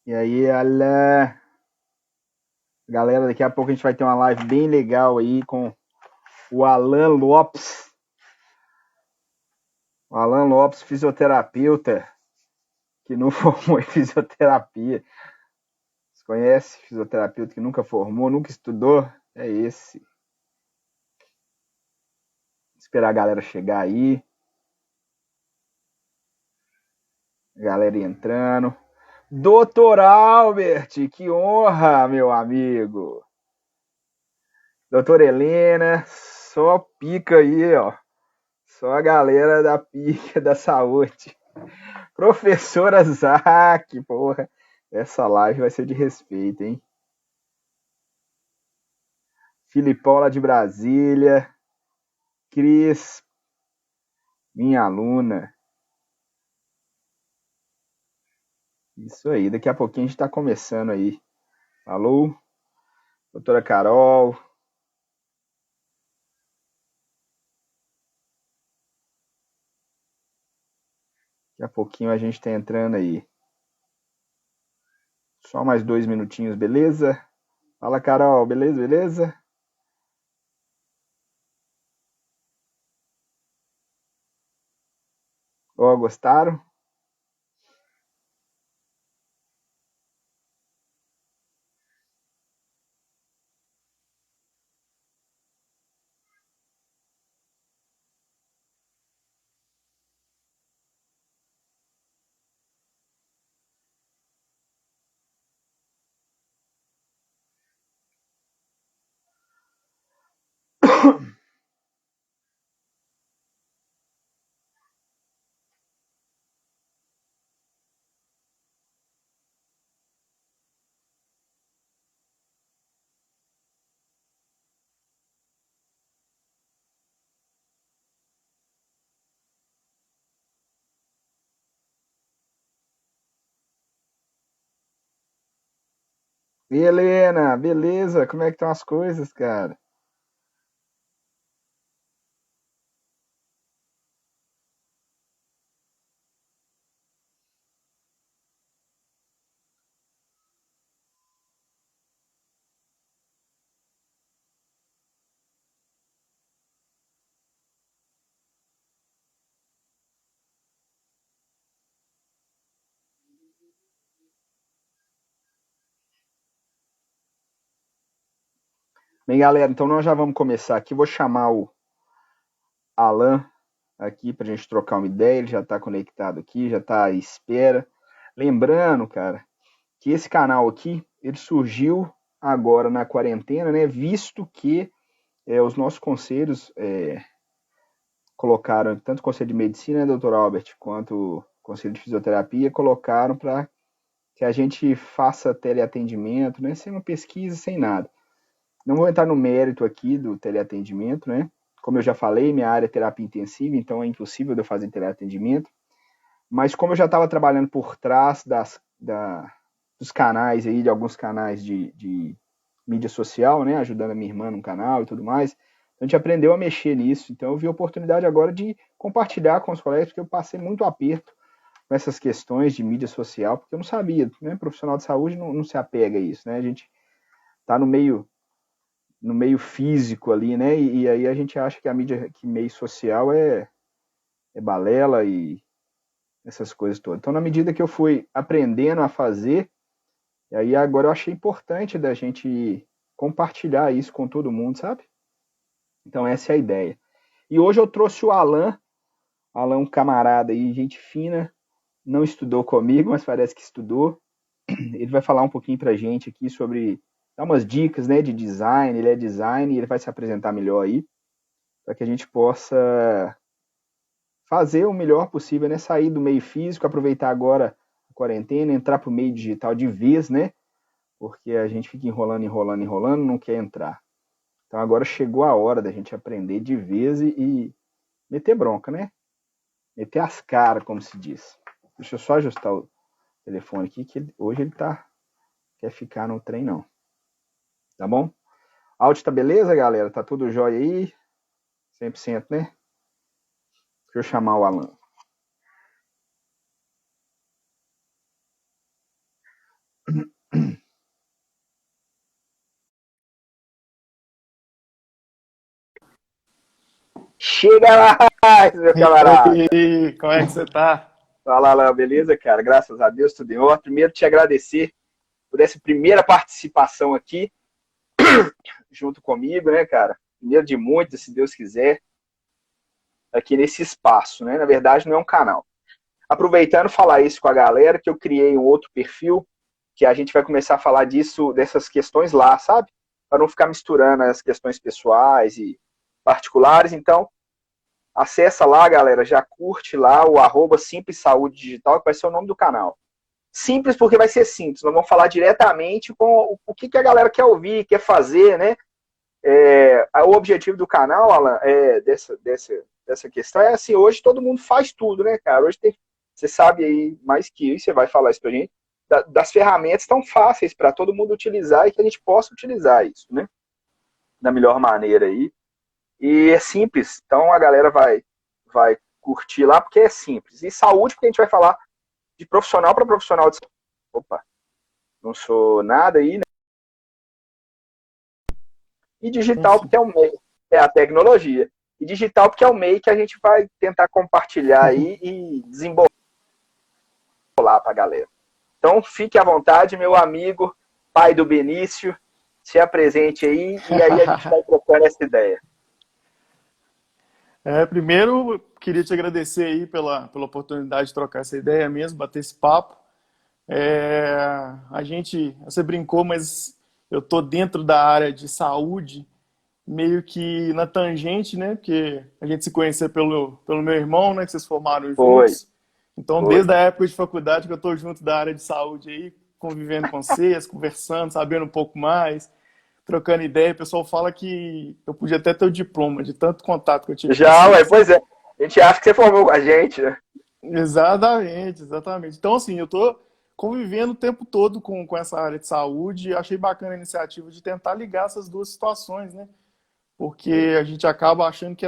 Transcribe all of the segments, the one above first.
E aí, Alan? Galera, daqui a pouco a gente vai ter uma live bem legal aí com o Alan Lopes. O Alan Lopes, fisioterapeuta, que não formou em fisioterapia. Você conhece fisioterapeuta que nunca formou, nunca estudou? É esse. Esperar a galera chegar aí. A galera entrando. Doutor Albert, que honra, meu amigo. Doutora Helena, só pica aí, ó. Só a galera da pica da saúde. Professora Zac, porra. Essa live vai ser de respeito, hein? Filipão lá de Brasília. Cris, minha aluna. Isso aí, daqui a pouquinho a gente tá começando aí. Alô? Doutora Carol. Daqui a pouquinho a gente tá entrando aí. Só mais 2 minutinhos, beleza? Fala, Carol, beleza, beleza? Ó, gostaram? E Helena, beleza? Como é que estão as coisas, cara? Bem, galera, então nós já vamos começar aqui. Vou chamar o Alan aqui pra gente trocar uma ideia. Ele já tá conectado aqui, já tá à espera. Lembrando, cara, que esse canal aqui, ele surgiu agora na quarentena, né? Visto que os nossos conselhos colocaram, tanto o Conselho de Medicina, né, Dr. Albert, quanto o Conselho de Fisioterapia, colocaram para que a gente faça teleatendimento, né? Sem uma pesquisa, sem nada. Não vou entrar no mérito aqui do teleatendimento, né? Como eu já falei, minha área é terapia intensiva, então é impossível de eu fazer teleatendimento. Mas como eu já estava trabalhando por trás dos canais aí, de alguns canais de mídia social, né? Ajudando a minha irmã no canal e tudo mais, a gente aprendeu a mexer nisso. Então eu vi a oportunidade agora de compartilhar com os colegas, porque eu passei muito aperto com essas questões de mídia social, porque eu não sabia, né? Profissional de saúde não se apega a isso, né? A gente está no meio físico ali, né? E aí a gente acha que a mídia, que meio social é balela e essas coisas todas. Então, na medida que eu fui aprendendo a fazer, e aí agora eu achei importante da gente compartilhar isso com todo mundo, sabe? Então, essa é a ideia. E hoje eu trouxe o Alan, Alan, um camarada aí, gente fina, não estudou comigo, mas parece que estudou. Ele vai falar um pouquinho pra gente aqui sobre, dar umas dicas, né, de design. Ele é design e ele vai se apresentar melhor aí, para que a gente possa fazer o melhor possível, né? Sair do meio físico, aproveitar agora a quarentena, entrar para o meio digital de vez, né? Porque a gente fica enrolando, enrolando, enrolando, não quer entrar. Então agora chegou a hora da gente aprender de vez e meter bronca, né? Meter as caras, como se diz. Deixa eu só ajustar o telefone aqui, que hoje ele quer ficar no trem, não. Tá bom? Áudio tá beleza, galera? Tá tudo jóia aí? 100%, né? Deixa eu chamar o Alan. Chega mais, meu E camarada. aí, como é que você tá? Fala, Léo, beleza, cara? Graças a Deus, tudo em ordem. Primeiro, te agradecer por essa primeira participação aqui, junto comigo, né, cara? Primeiro de muitas, se Deus quiser, aqui nesse espaço, né? Na verdade, não é um canal. Aproveitando falar isso com a galera, que eu criei um outro perfil, que a gente vai começar a falar disso, dessas questões lá, sabe? Para não ficar misturando as questões pessoais e particulares. Então, acessa lá, galera, já curte lá o Simples Saúde Digital, que vai ser o nome do canal. Simples porque vai ser simples, nós vamos falar diretamente com o que a galera quer ouvir, quer fazer, né? O objetivo do canal, Alan, dessa questão é assim, hoje todo mundo faz tudo, né, cara? Hoje tem, você sabe aí mais que isso, você vai falar isso pra gente, das ferramentas tão fáceis para todo mundo utilizar e que a gente possa utilizar isso, né? Da melhor maneira aí. E é simples, então a galera vai curtir lá porque é simples. E saúde, porque a gente vai falar de profissional para profissional de saúde. Opa, não sou nada aí, né? E digital, Enfim. porque é o meio, é a tecnologia. E digital, porque é o meio que a gente vai tentar compartilhar aí e desembolar para a galera. Então, fique à vontade, meu amigo, pai do Benício, se apresente aí e aí a gente vai trocando essa ideia. Primeiro, queria te agradecer aí pela oportunidade de trocar essa ideia mesmo, bater esse papo. Você brincou, mas eu tô dentro da área de saúde, meio que na tangente, né? Porque a gente se conheceu pelo meu irmão, né? Que vocês formaram Foi, juntos. Então, foi. desde a época de faculdade que eu tô junto da área de saúde aí, convivendo com vocês, conversando, sabendo um pouco mais, trocando ideia. O pessoal fala que eu podia até ter o diploma de tanto contato que eu tive com Já, ué, vocês. pois é. A gente acha que você formou com a gente, né? Exatamente, exatamente. Então, assim, eu tô convivendo o tempo todo com essa área de saúde. Achei bacana a iniciativa de tentar ligar essas duas situações, né? Porque a gente acaba achando que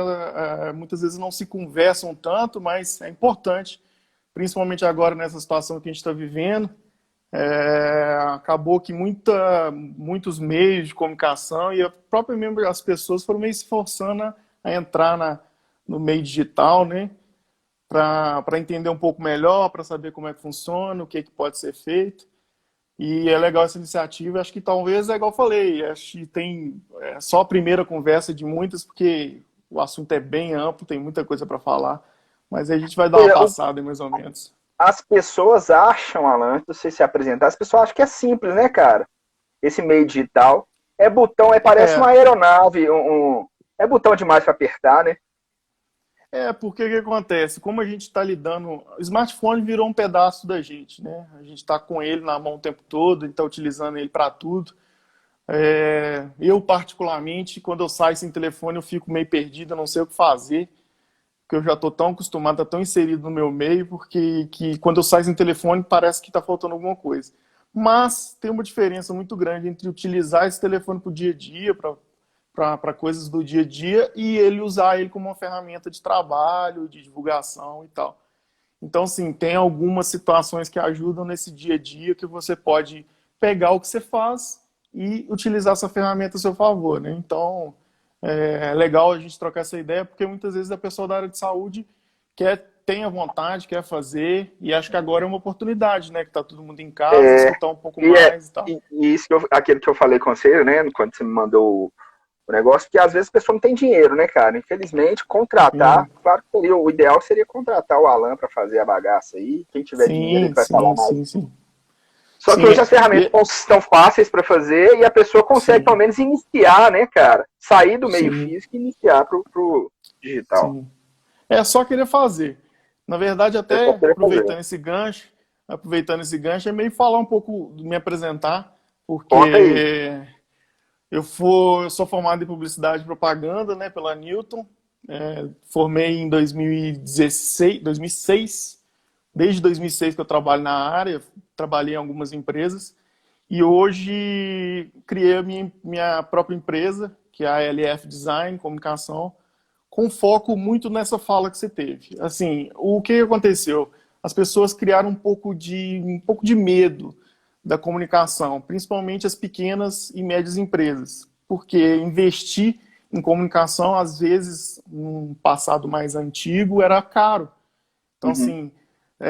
muitas vezes não se conversam tanto, mas é importante, principalmente agora nessa situação que a gente está vivendo. Acabou que muitos meios de comunicação e a própria mesmo as pessoas foram meio se forçando a entrar no meio digital, né? Para entender um pouco melhor, para saber como é que funciona, o que, que pode ser feito. E é legal essa iniciativa. Acho que talvez é igual eu falei, acho que tem só a primeira conversa de muitas, porque o assunto é bem amplo, tem muita coisa para falar. Mas aí a gente vai dar Pois uma é, passada, mais ou menos. as pessoas acham, Alan, antes de você se apresentar, as pessoas acham que é simples, né, cara? Esse meio digital. É botão, parece uma É, aeronave, é botão demais para apertar, né? porque o que acontece? Como a gente está lidando, o smartphone virou um pedaço da gente, né? A gente está com ele na mão o tempo todo, a gente está utilizando ele para tudo. Eu, particularmente, quando eu saio sem telefone, eu fico meio perdido, eu não sei o que fazer, porque eu já estou tão acostumado, tá tão inserido no meu meio, porque que quando eu saio sem telefone parece que está faltando alguma coisa. Mas tem uma diferença muito grande entre utilizar esse telefone para o dia a dia, para coisas do dia a dia, e ele usar ele como uma ferramenta de trabalho, de divulgação e tal. Então, sim, tem algumas situações que ajudam nesse dia a dia que você pode pegar o que você faz e utilizar essa ferramenta a seu favor, né? Então, é legal a gente trocar essa ideia, porque muitas vezes a pessoa da área de saúde tem a vontade, quer fazer, e acho que agora é uma oportunidade, né? Que tá todo mundo em casa, É, escutar um pouco e, mais e tal. e isso aquilo que eu falei com você, né? Quando você me mandou o negócio, que às vezes a pessoa não tem dinheiro, né, cara? Infelizmente, contratar, Sim, claro que seria, o ideal seria contratar o Alan para fazer a bagaça aí. Quem tiver dinheiro, ele sim, vai falar sim, mais. sim, sim. Só que Sim, hoje as ferramentas estão fáceis para fazer e a pessoa consegue pelo sim, menos iniciar, né, cara? Sair do meio sim, físico e iniciar pro digital. sim. É só querer fazer. Na verdade, É só até querer fazer. aproveitando esse gancho, é meio falar um pouco, me apresentar, Conta aí. porque eu sou formado em publicidade e propaganda, né, pela Newton. Formei em 2006. Desde 2006 que eu trabalho na área, trabalhei em algumas empresas e hoje criei a minha própria empresa, que é a LF Design Comunicação, com foco muito nessa fala que você teve. Assim, o que aconteceu? As pessoas criaram um pouco de medo da comunicação, principalmente as pequenas e médias empresas, porque investir em comunicação, às vezes, num passado mais antigo, era caro. Então, assim,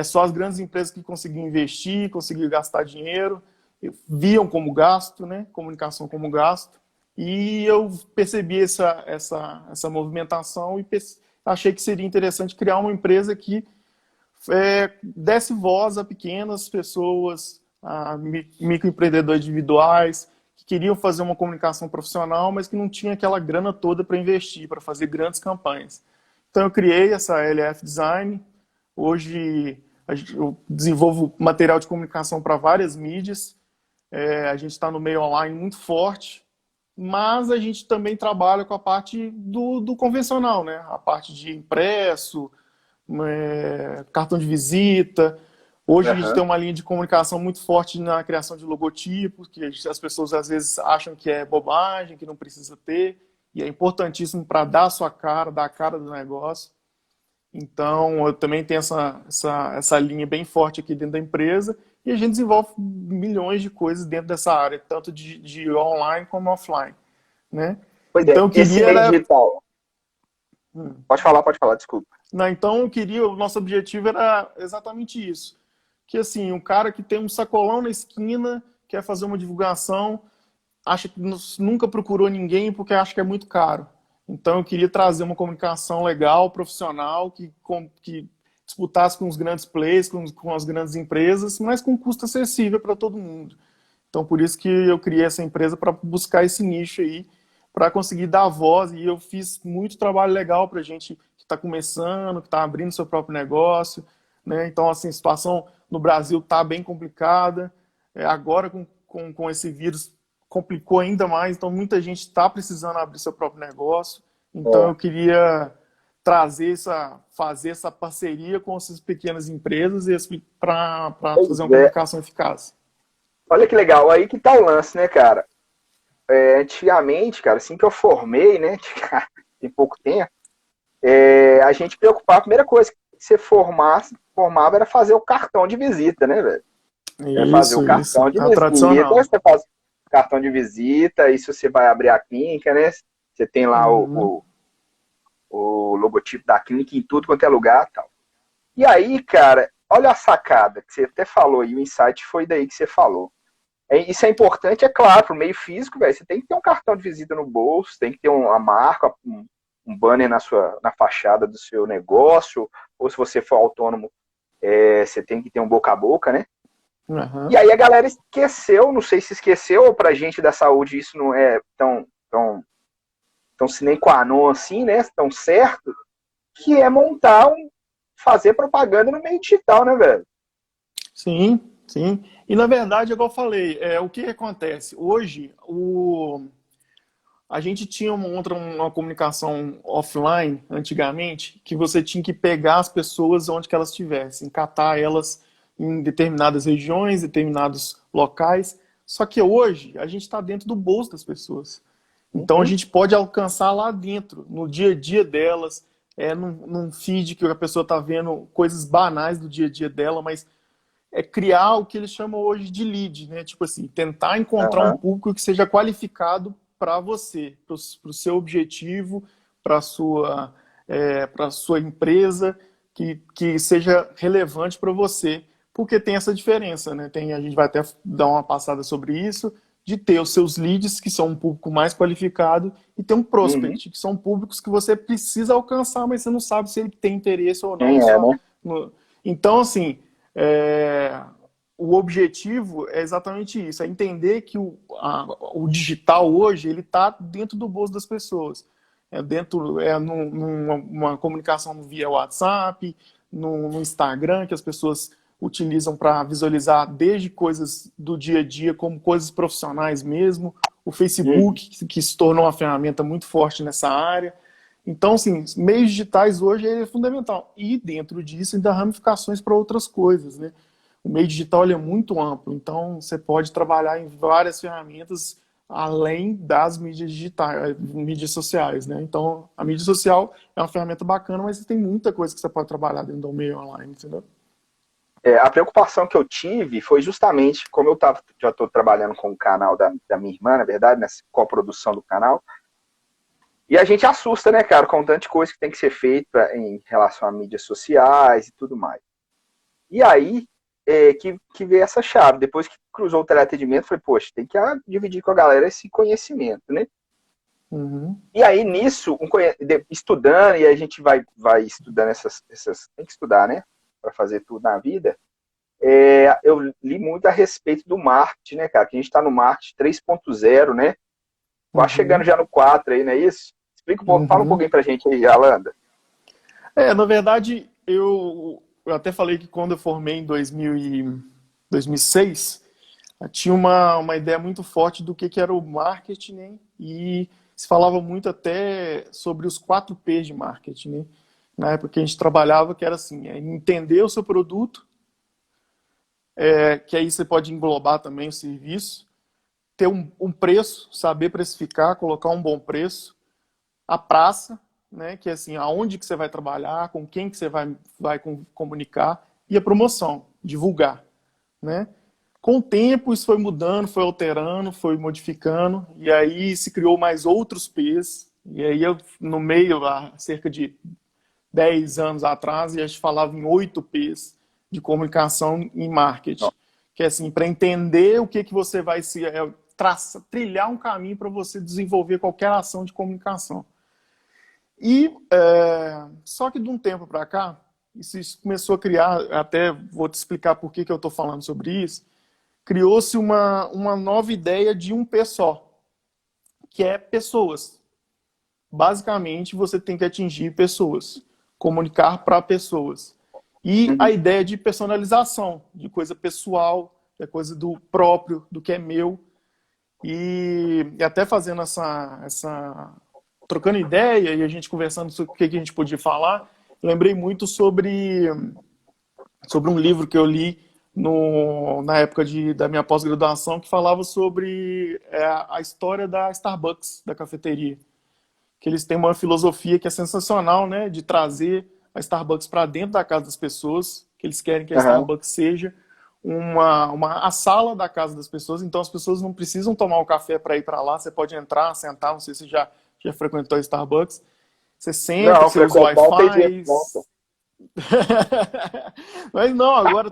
só as grandes empresas que conseguiam investir, conseguiam gastar dinheiro, viam como gasto, né? Comunicação como gasto. E eu percebi essa movimentação e achei que seria interessante criar uma empresa que desse voz a pequenas pessoas, a microempreendedores individuais, que queriam fazer uma comunicação profissional, mas que não tinha aquela grana toda para investir, para fazer grandes campanhas. Então eu criei essa LF Design. Hoje eu desenvolvo material de comunicação para várias mídias. A gente está no meio online muito forte, mas a gente também trabalha com a parte do convencional, né? A parte de impresso, cartão de visita. Hoje a gente tem uma linha de comunicação muito forte na criação de logotipos, que as pessoas às vezes acham que é bobagem, que não precisa ter, e é importantíssimo para dar a sua cara, dar a cara do negócio. Então, eu também tenho essa linha bem forte aqui dentro da empresa, e a gente desenvolve milhões de coisas dentro dessa área, tanto de online como offline, né? Pois então, é, esse meio digital... Pode falar, desculpa. Não, então, o nosso objetivo era exatamente isso. Que, assim, um cara que tem um sacolão na esquina, quer fazer uma divulgação, acha que nunca procurou ninguém porque acha que é muito caro. Então, eu queria trazer uma comunicação legal, profissional, que disputasse com os grandes players, com as grandes empresas, mas com custo acessível para todo mundo. Então, por isso que eu criei essa empresa para buscar esse nicho aí, para conseguir dar voz. E eu fiz muito trabalho legal para gente que está começando, que está abrindo seu próprio negócio, né? Então, assim, a situação no Brasil está bem complicada. Agora, com esse vírus, complicou ainda mais. Então, muita gente está precisando abrir seu próprio negócio. Então, eu queria fazer essa parceria com essas pequenas empresas para fazer uma comunicação eficaz. Olha que legal, aí que tá o lance, né, cara? Antigamente, cara, assim que eu formei, né, tem pouco tempo, a gente preocupava, a primeira coisa que você formava era fazer o cartão de visita, né, velho? Fazer o cartão de visita, você faz o cartão de visita, e se você vai abrir a clínica, né, você tem lá o logotipo da clínica em tudo quanto é lugar e tal. E aí, cara, olha a sacada que você até falou, e o insight foi daí que você falou. Isso é importante, é claro, para o meio físico, velho. Você tem que ter um cartão de visita no bolso, tem que ter uma marca, um banner na fachada do seu negócio, ou se você for autônomo, você tem que ter um boca a boca, né? E aí a galera esqueceu, não sei se esqueceu, ou pra gente da saúde isso não é tão sine qua non assim, né? Tão certo, que é fazer propaganda no meio digital, né, velho? Sim, sim. E, na verdade, igual eu falei, o que acontece? Hoje, a gente tinha uma comunicação offline, antigamente, que você tinha que pegar as pessoas onde que elas estivessem, catar elas em determinadas regiões, determinados locais. Só que hoje, a gente está dentro do bolso das pessoas. Então, a gente pode alcançar lá dentro, no dia a dia delas, num feed que a pessoa está vendo coisas banais do dia a dia dela, mas criar o que eles chamam hoje de lead, né? Tipo assim, tentar encontrar um público que seja qualificado para você, para o seu objetivo, para a sua empresa, que seja relevante para você, porque tem essa diferença, né? A gente vai até dar uma passada sobre isso, de ter os seus leads, que são um público mais qualificado, e ter um prospect, que são públicos que você precisa alcançar, mas você não sabe se ele tem interesse ou não. Então, assim, o objetivo é exatamente isso, é entender que o digital hoje ele está dentro do bolso das pessoas, numa comunicação via WhatsApp, no Instagram, que as pessoas utilizam para visualizar desde coisas do dia a dia como coisas profissionais mesmo, o Facebook, que se tornou uma ferramenta muito forte nessa área. Então, assim, meios digitais hoje é fundamental. E dentro disso ainda há ramificações para outras coisas, né? O meio digital ele é muito amplo, então você pode trabalhar em várias ferramentas além das mídias digitais, mídias sociais, né? Então, a mídia social é uma ferramenta bacana, mas tem muita coisa que você pode trabalhar dentro do meio online, entendeu? A preocupação que eu tive foi justamente, como eu já estou trabalhando com o canal da minha irmã, na verdade, nessa coprodução do canal, E a gente assusta, né, cara, com tanta coisa que tem que ser feita em relação a mídias sociais e tudo mais. E aí que veio essa chave. Depois que cruzou o teleatendimento, falei, poxa, tem que dividir com a galera esse conhecimento, né? Uhum. E aí, nisso, estudando, e a gente vai estudando tem que estudar, né? Para fazer tudo na vida. Eu li muito a respeito do marketing, né, cara? Que a gente está no marketing 3.0, né? Quase chegando já no 4 aí, não é isso? Explica um pouco, fala um Uhum. pouquinho pra gente aí, Alanda. Na verdade, eu até falei que quando eu formei em 2006, eu tinha uma ideia muito forte do que era o marketing, né? E se falava muito até sobre os 4 P's de marketing, né? Na época que a gente trabalhava, que era assim, entender o seu produto, que aí você pode englobar também o serviço, ter um preço, saber precificar, colocar um bom preço, a praça, né, que é assim, aonde que você vai trabalhar, com quem que você vai comunicar, e a promoção, divulgar, né? Com o tempo isso foi mudando, foi alterando, foi modificando, e aí se criou mais outros P's, e aí eu, no meio, há cerca de 10 anos atrás, a gente falava em 8 P's de comunicação e marketing, que é assim, para entender o que você vai se trilhar um caminho para você desenvolver qualquer ação de comunicação. E só que de um tempo para cá, isso começou a criar, até vou te explicar por que eu estou falando sobre isso, criou-se uma nova ideia de um P só, que é pessoas. Basicamente, você tem que atingir pessoas, comunicar para pessoas. E a ideia de personalização, de coisa pessoal, da coisa do próprio, do que é meu. E até fazendo trocando ideia e a gente conversando sobre o que a gente podia falar, lembrei muito sobre um livro que eu li na época da minha pós-graduação, que falava sobre a história da Starbucks, da cafeteria. Que eles têm uma filosofia que é sensacional, né? De trazer a Starbucks para dentro da casa das pessoas, que eles querem que a Starbucks seja a sala da casa das pessoas, então as pessoas não precisam tomar o café para ir para lá, você pode entrar, sentar, não sei se já frequentou a Starbucks, você senta, Não, você usa o Wi-Fi. Mas não, agora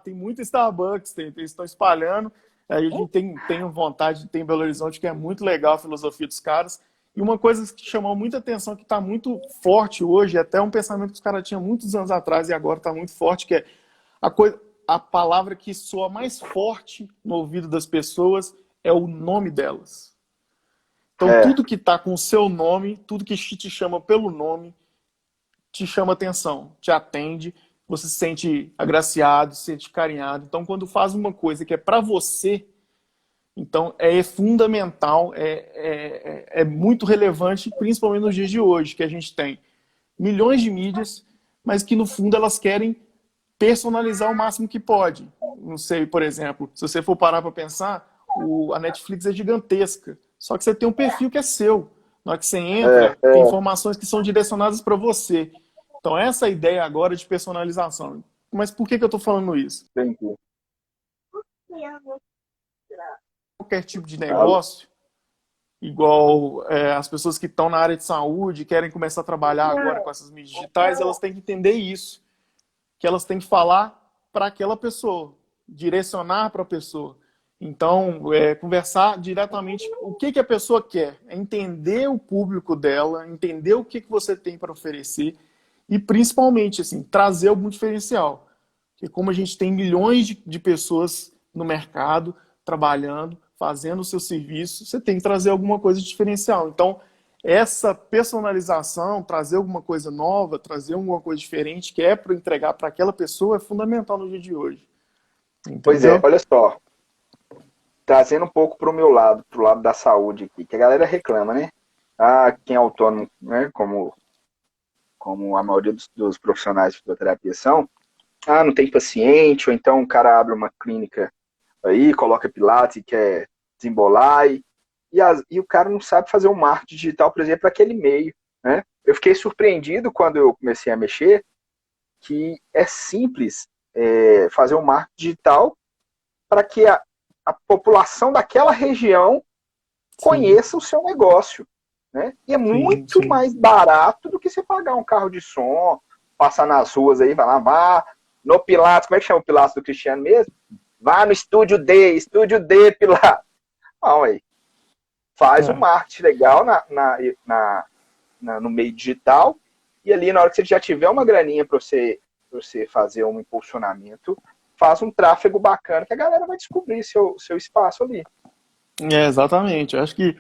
tem muito Starbucks, eles estão espalhando, a gente tem vontade, tem Belo Horizonte, que é muito legal a filosofia dos caras. E uma coisa que chamou muita atenção, que está muito forte hoje, até um pensamento que os caras tinham muitos anos atrás e agora está muito forte, que é a palavra que soa mais forte no ouvido das pessoas é o nome delas. Então, tudo que está com o seu nome, tudo que te chama pelo nome, te chama atenção, te atende, você se sente agraciado, se sente carinhado. Então, quando faz uma coisa que é para você, então é fundamental, é muito relevante, principalmente nos dias de hoje, que a gente tem milhões de mídias, mas que no fundo elas querem personalizar o máximo que pode. Não sei, por exemplo, se você for parar para pensar, a Netflix é gigantesca, só que você tem um perfil que é seu. Na hora que você entra, tem informações que são direcionadas para você. Então, essa ideia agora de personalização. Mas por que eu estou falando isso? Entendi. Qualquer tipo de negócio, igual as pessoas que estão na área de saúde, querem começar a trabalhar agora com essas mídias digitais, elas têm que entender isso. Que elas têm que falar para aquela pessoa, direcionar para a pessoa. Então, conversar diretamente o que a pessoa quer, entender o público dela, entender o que você tem para oferecer e, principalmente, assim, trazer algum diferencial. Porque como a gente tem milhões de pessoas no mercado, trabalhando, fazendo o seu serviço, você tem que trazer alguma coisa de diferencial. Então, essa personalização, trazer alguma coisa nova, trazer alguma coisa diferente, que é para entregar para aquela pessoa, é fundamental no dia de hoje. Entendeu? Pois é, olha só. Trazendo um pouco para o meu lado, para o lado da saúde aqui, que a galera reclama, né? Quem é autônomo, né? Como a maioria dos profissionais de fisioterapia são, não tem paciente, ou então o cara abre uma clínica aí, coloca pilates e quer desembolar, e o cara não sabe fazer um marketing digital, por exemplo, para aquele meio, né? Eu fiquei surpreendido quando eu comecei a mexer, que é simples fazer um marketing digital para que a população daquela região conheça o seu negócio. né? E é Sim, muito sim. mais barato do que você pagar um carro de som, passar nas ruas aí, vai lá, vá no Pilates, como é que chama o Pilates do Cristiano mesmo? Vá no Estúdio D, Pilates. Não, aí. Faz um É. marketing legal no meio digital, e ali na hora que você já tiver uma graninha para você fazer um impulsionamento, faz um tráfego bacana que a galera vai descobrir seu espaço ali. Exatamente. Eu acho que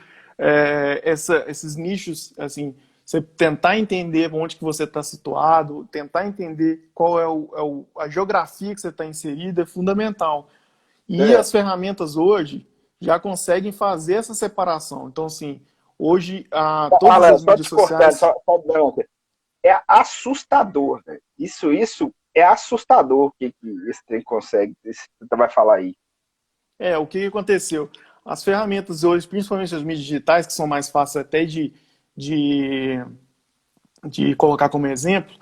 esses nichos, assim, você tentar entender onde que você está situado, tentar entender qual a geografia que você está inserido é fundamental. E É. as ferramentas hoje já conseguem fazer essa separação. Então, assim, hoje todas Alan, as só mídias te cortando, sociais. só não, é assustador, né? Isso é assustador que esse trem consegue, esse você vai falar aí. O que que aconteceu? As ferramentas hoje, principalmente as mídias digitais, que são mais fáceis até de, de colocar como exemplo,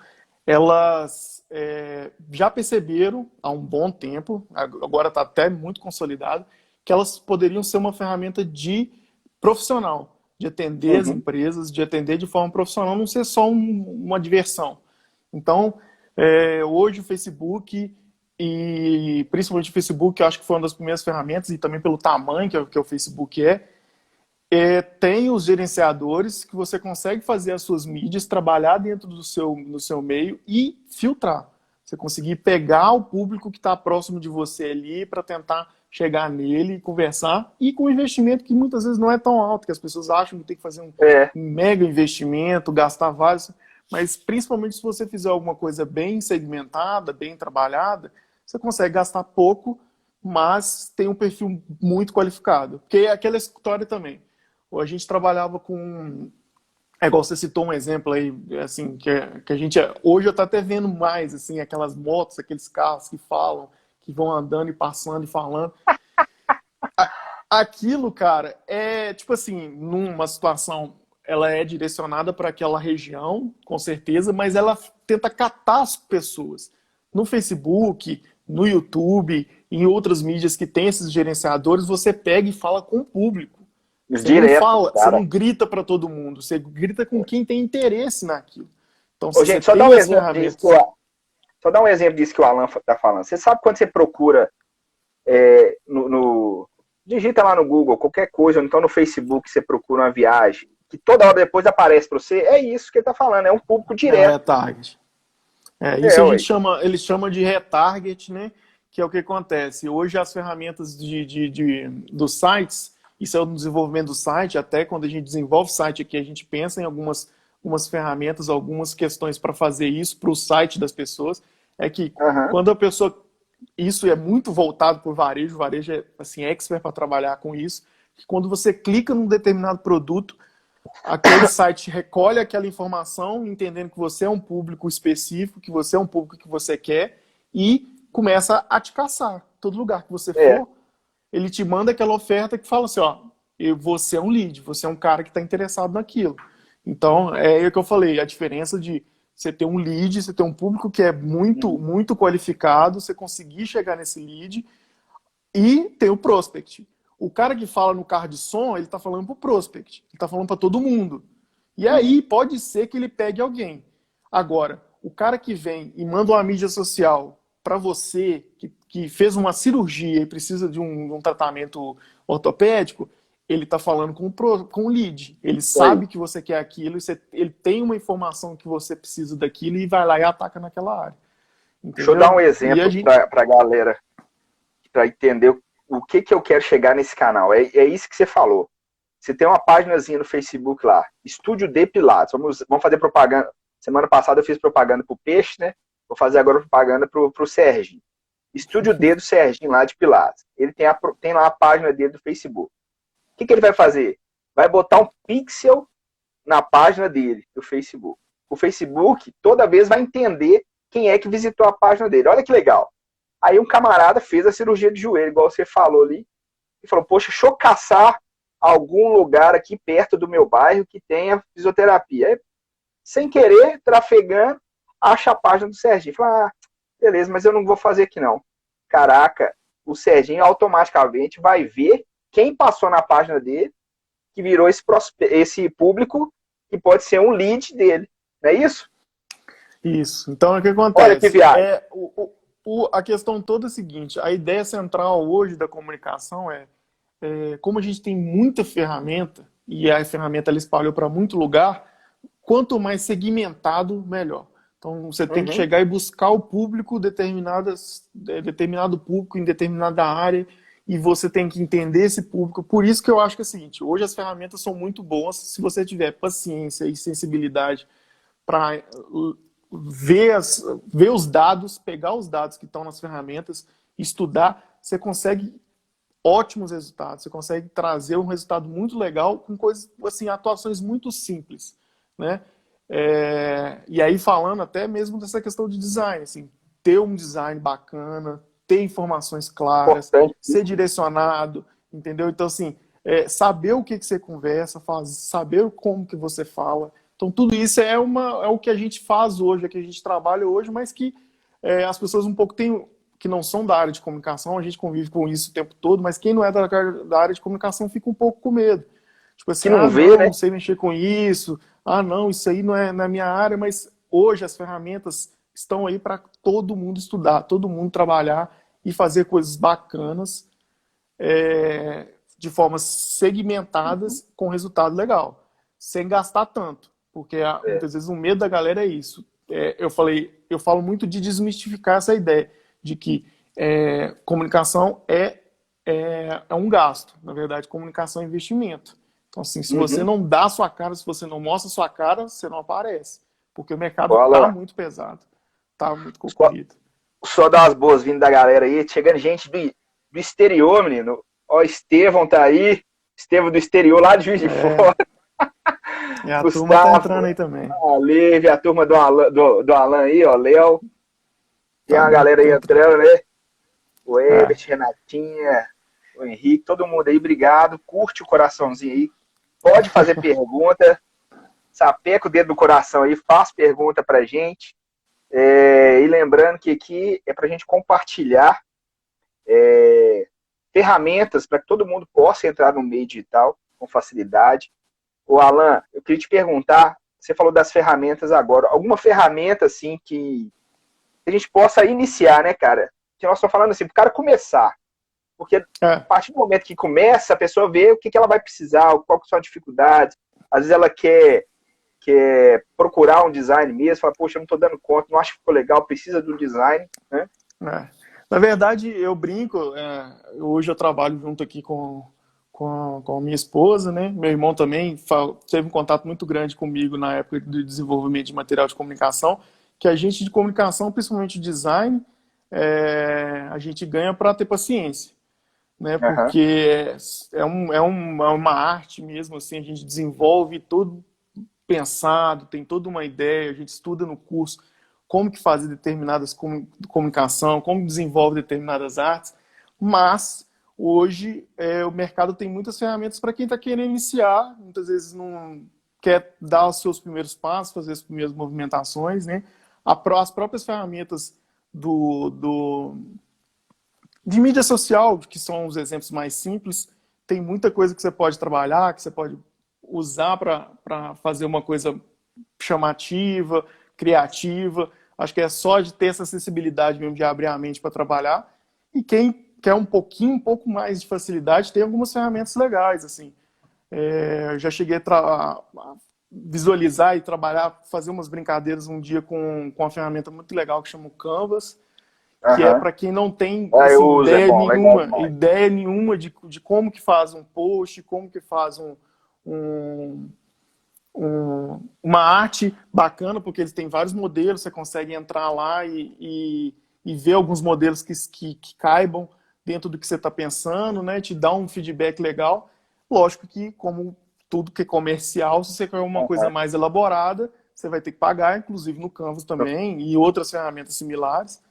elas já perceberam há um bom tempo, agora está até muito consolidado, que elas poderiam ser uma ferramenta de profissional, de atender as Uhum. empresas, de atender de forma profissional, não ser só uma diversão. Então, hoje o Facebook, e principalmente o Facebook, eu acho que foi uma das primeiras ferramentas, e também pelo tamanho que o Facebook tem os gerenciadores que você consegue fazer as suas mídias, trabalhar dentro do seu meio e filtrar. Você conseguir pegar o público que está próximo de você ali para tentar chegar nele, conversar, e com um investimento que muitas vezes não é tão alto, que as pessoas acham que tem que fazer um É, mega investimento, gastar vários, mas principalmente se você fizer alguma coisa bem segmentada, bem trabalhada, você consegue gastar pouco, mas tem um perfil muito qualificado. Porque é aquela história também. A gente trabalhava com. Igual você citou um exemplo aí, assim, que a gente hoje eu tô até vendo mais, assim, aquelas motos, aqueles carros que falam, que vão andando e passando e falando. Aquilo, cara, é tipo assim, numa situação, ela é direcionada para aquela região, com certeza, mas ela tenta catar as pessoas. No Facebook, no YouTube, em outras mídias que tem esses gerenciadores, você pega e fala com o público. Você não direto, fala, você cara. não grita para todo mundo, você grita com quem tem interesse naquilo. Então, Ô, se você gente, só dá tem um as exemplo disso ferramentas. só dar um exemplo disso que o Alan está falando. Você sabe quando você procura digita lá no Google qualquer coisa, ou então no Facebook você procura uma viagem, que toda hora depois aparece para você, é isso que ele está falando, é um público É o direto. retarget. Isso É, a gente ué. chama, eles chamam de retarget, né? Que é o que acontece. Hoje as ferramentas dos sites, isso é o desenvolvimento do site, até quando a gente desenvolve site aqui, a gente pensa em algumas ferramentas, algumas questões para fazer isso para o site das pessoas. É que Uhum. quando a pessoa. Isso é muito voltado para o varejo é assim, expert para trabalhar com isso. Que quando você clica num determinado produto, aquele site recolhe aquela informação, entendendo que você é um público específico, que você é um público que você quer, e começa a te caçar. Todo lugar que você É, for, ele te manda aquela oferta que fala assim, ó, você é um lead, você é um cara que está interessado naquilo. Então, é o que eu falei, a diferença de você ter um lead, você ter um público que é muito, uhum. muito qualificado, você conseguir chegar nesse lead, e tem o prospect. O cara que fala no carro de som, ele está falando para o prospect. Ele está falando para todo mundo. E Uhum. aí pode ser que ele pegue alguém. Agora, o cara que vem e manda uma mídia social para você, que fez uma cirurgia e precisa de um tratamento ortopédico, ele está falando com o lead. Ele Isso aí. sabe que você quer aquilo, ele tem uma informação que você precisa daquilo e vai lá e ataca naquela área. Deixa eu dar Entendeu? um E a exemplo gente. para a galera, para entender o que eu quero chegar nesse canal. É isso que você falou. Você tem uma páginazinha no Facebook lá, Estúdio de Pilates. Vamos fazer propaganda. Semana passada eu fiz propaganda pro Peixe, né? Vou fazer agora propaganda pro Serginho. Estúdio D do Serginho lá de Pilates. Ele tem lá a página dele do Facebook. O que ele vai fazer? Vai botar um pixel na página dele, do Facebook. O Facebook toda vez vai entender quem é que visitou a página dele. Olha que legal. Aí um camarada fez a cirurgia de joelho, igual você falou ali, e falou, poxa, deixa eu caçar algum lugar aqui perto do meu bairro que tenha fisioterapia. Aí, sem querer, trafegando, acha a página do Serginho. Fala, beleza, mas eu não vou fazer aqui não. Caraca, o Serginho automaticamente vai ver quem passou na página dele que virou esse público que pode ser um lead dele, não é isso? Isso. Então, o que Olha que acontece? viagem. A questão toda é a seguinte: a ideia central hoje da comunicação como a gente tem muita ferramenta, e a ferramenta ela espalhou para muito lugar, quanto mais segmentado, melhor. Então, você tem que Uhum. chegar e buscar o público, determinado público em determinada área, e você tem que entender esse público. Por isso que eu acho que é o seguinte: hoje as ferramentas são muito boas se você tiver paciência e sensibilidade para ver os dados, pegar os dados que estão nas ferramentas, estudar, você consegue ótimos resultados, você consegue trazer um resultado muito legal com coisas, assim, atuações muito simples, né? E aí falando até mesmo dessa questão de design, assim, ter um design bacana, ter informações claras, Importante. ser direcionado, entendeu? Então, assim, saber o que você conversa, saber como que você fala. Então, tudo isso é o que a gente faz hoje, é o que a gente trabalha hoje, mas que as pessoas um pouco têm, que não são da área de comunicação, a gente convive com isso o tempo todo, mas quem não é da área de comunicação fica um pouco com medo. Tipo Que assim, não vê, não, né? não sei mexer com isso, não, isso aí não é na minha área, mas hoje as ferramentas estão aí para todo mundo estudar, todo mundo trabalhar e fazer coisas bacanas, de formas segmentadas, com resultado legal, sem gastar tanto, porque É. muitas vezes o medo da galera é isso. Eu falo muito de desmistificar essa ideia de que comunicação é um gasto. Na verdade, comunicação é investimento. Então, assim, se você Uhum. não dá a sua cara, se você não mostra a sua cara, você não aparece. Porque o mercado tá Bola. muito pesado, tá muito Só, concorrido. só dar as boas-vindas da galera aí. Chegando gente do exterior, menino. Ó, Estevão tá aí. Estevão do exterior, lá de Juiz de É, Fora. e a turma tá entrando Gustavo, aí também. a Leve, a turma do Alan aí, ó, Léo. Tem Tá uma muito galera aí entrando. entrando, né? O É, Ebert, Renatinha, o Henrique, todo mundo aí, obrigado. Curte o coraçãozinho aí. Pode fazer pergunta. Sapeca o dedo do coração aí, faz pergunta pra gente. E lembrando que aqui é pra gente compartilhar ferramentas para que todo mundo possa entrar no meio digital com facilidade. O Alan, eu queria te perguntar, você falou das ferramentas agora, alguma ferramenta assim que a gente possa iniciar, né, cara? Que nós estamos falando assim, para o cara começar. Porque a é. partir do momento que começa, a pessoa vê o que ela vai precisar, qual que são as dificuldades. Às vezes ela quer procurar um design mesmo, fala, poxa, eu não estou dando conta, não acho que ficou legal, precisa de um design, né? Na verdade, eu brinco, hoje eu trabalho junto aqui com a minha esposa, né? Meu irmão também teve um contato muito grande comigo na época do desenvolvimento de material de comunicação, que a gente de comunicação, principalmente design, a gente ganha para ter paciência, né? Uhum. Porque é uma arte mesmo, assim, a gente desenvolve tudo pensado, tem toda uma ideia, a gente estuda no curso como que fazer determinadas comunicação, como desenvolve determinadas artes, mas hoje o mercado tem muitas ferramentas para quem está querendo iniciar, muitas vezes não quer dar os seus primeiros passos, fazer as primeiras movimentações, né? As próprias ferramentas de mídia social, que são os exemplos mais simples, tem muita coisa que você pode trabalhar, que você pode usar para fazer uma coisa chamativa, criativa. Acho que é só de ter essa sensibilidade mesmo de abrir a mente para trabalhar. E quem quer um pouco mais de facilidade, tem algumas ferramentas legais, assim. Eu já cheguei a visualizar e trabalhar, fazer umas brincadeiras um dia com uma ferramenta muito legal que chama o Canvas, que é Uhum. para quem não tem Eu assim, uso, é bom, legal demais. ideia nenhuma de como que faz um post, como que faz um, uma arte bacana, porque eles têm vários modelos, você consegue entrar lá e ver alguns modelos que caibam dentro do que você está pensando, né? Te dá um feedback legal. Lógico que, como tudo que é comercial, se você quer uma coisa Uhum. mais elaborada, você vai ter que pagar, inclusive no Canvas também, e outras ferramentas similares.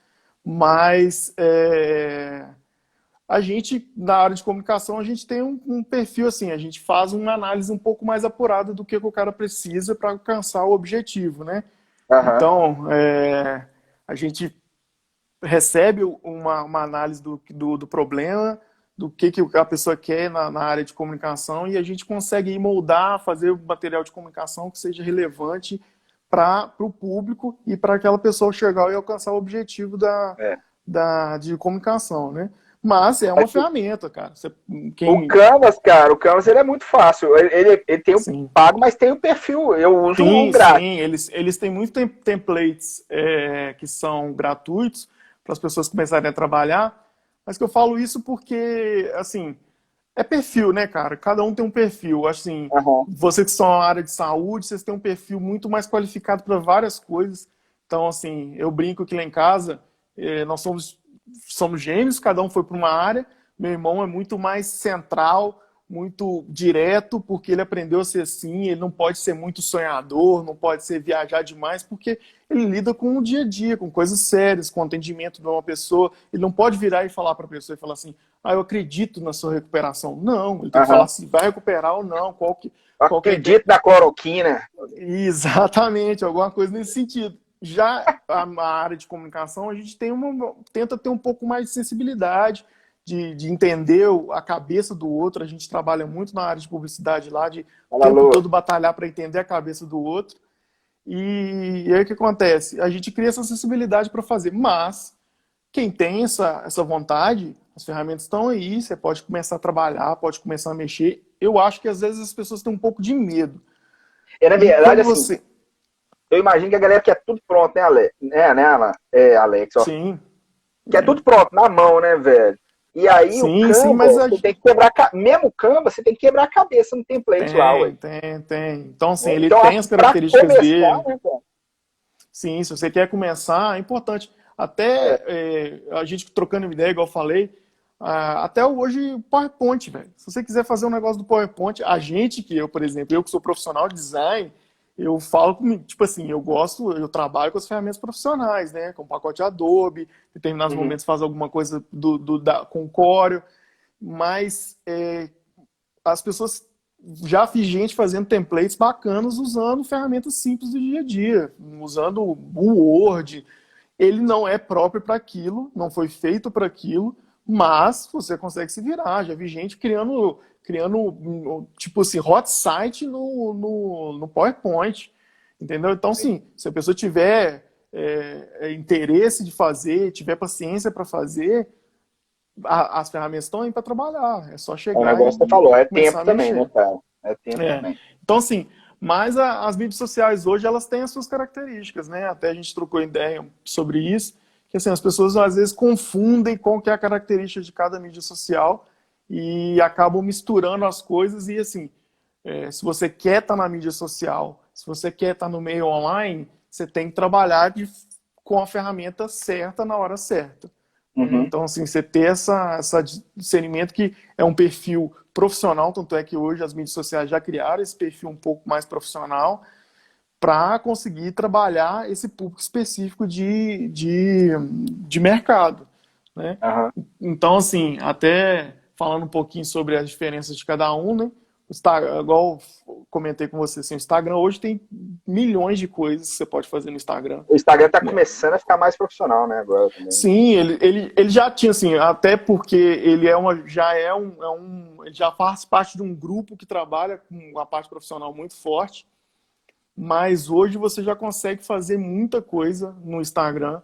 Mas a gente, na área de comunicação, a gente tem um perfil assim, a gente faz uma análise um pouco mais apurada do que o cara precisa para alcançar o objetivo, né? Uhum. Então, a gente recebe uma análise do problema, do que a pessoa quer na área de comunicação e a gente consegue moldar, fazer um material de comunicação que seja relevante para o público e para aquela pessoa chegar e alcançar o objetivo É. de comunicação, né? Mas é uma ferramenta, cara. O Canvas, cara, o Canvas ele é muito fácil. Ele tem o pago, mas tem o perfil. Eu uso um grátis. Sim, eles têm muitos templates que são gratuitos para as pessoas começarem a trabalhar. Mas que eu falo isso porque, assim, é perfil, né, cara? Cada um tem um perfil. Assim, vocês que são na área de saúde, vocês têm um perfil muito mais qualificado para várias coisas. Então, assim, eu brinco que lá em casa, nós somos gêmeos, cada um foi para uma área. Meu irmão é muito mais central, muito direto, porque ele aprendeu a ser assim. Ele não pode ser muito sonhador, não pode ser viajar demais, porque ele lida com o dia a dia, com coisas sérias, com o atendimento de uma pessoa. Ele não pode virar e falar para a pessoa e falar assim, eu acredito na sua recuperação. Não, ele tem que falar se vai recuperar ou não. Acredito na cloroquina. Exatamente, alguma coisa nesse sentido. Já a área de comunicação, a gente tenta ter um pouco mais de sensibilidade, de entender a cabeça do outro. A gente trabalha muito na área de publicidade lá, de o tempo todo batalhar para entender a cabeça do outro. E aí o que acontece? A gente cria essa sensibilidade para fazer, mas quem tem essa vontade, as ferramentas estão aí, você pode começar a trabalhar, pode começar a mexer. Eu acho que às vezes as pessoas têm um pouco de medo. Na verdade, assim, eu imagino que a galera quer tudo pronto, né, Alex? Alex, ó. Sim. Quer tudo pronto, na mão, né, velho? E aí o Canva, mas você tem que quebrar, mesmo o Canva, você tem que quebrar a cabeça no template lá, ué. Tem. Então, assim, ele tem as características dele. Né, sim, se você quer começar, é importante. Até a gente trocando ideia, igual eu falei, até hoje o PowerPoint, velho. Se você quiser fazer um negócio do PowerPoint, por exemplo, eu que sou profissional de design, eu falo comigo, tipo assim, eu trabalho com as ferramentas profissionais, né? Com o pacote Adobe, em determinados momentos faz alguma coisa com o Corel, mas as pessoas já fiz gente fazendo templates bacanas usando ferramentas simples do dia a dia, usando o Word. Ele não é próprio para aquilo, não foi feito para aquilo, mas você consegue se virar. Já vi gente criando tipo assim, hot site no PowerPoint, entendeu? Então, sim, se a pessoa tiver interesse de fazer, tiver paciência para fazer, as ferramentas estão aí para trabalhar. É só chegar o negócio que você falou, é tempo também, mexer. né, cara? É tempo também. Então, assim, mas as mídias sociais hoje, elas têm as suas características, né? Até a gente trocou ideia sobre isso, que assim, as pessoas às vezes confundem com o que é a característica de cada mídia social e acabam misturando as coisas e assim, se você quer estar na mídia social, se você quer estar no meio online, você tem que trabalhar com a ferramenta certa na hora certa. Então, assim, você ter esse discernimento que é um perfil profissional, tanto é que hoje as mídias sociais já criaram esse perfil um pouco mais profissional para conseguir trabalhar esse público específico de mercado, né? Então, assim, até falando um pouquinho sobre as diferenças de cada um, né? Igual comentei com você, assim, o Instagram hoje tem milhões de coisas que você pode fazer no Instagram. O Instagram está começando a ficar mais profissional, né, agora também. Sim, ele já tinha, assim, até porque ele já faz parte de um grupo que trabalha com uma parte profissional muito forte, mas hoje você já consegue fazer muita coisa no Instagram.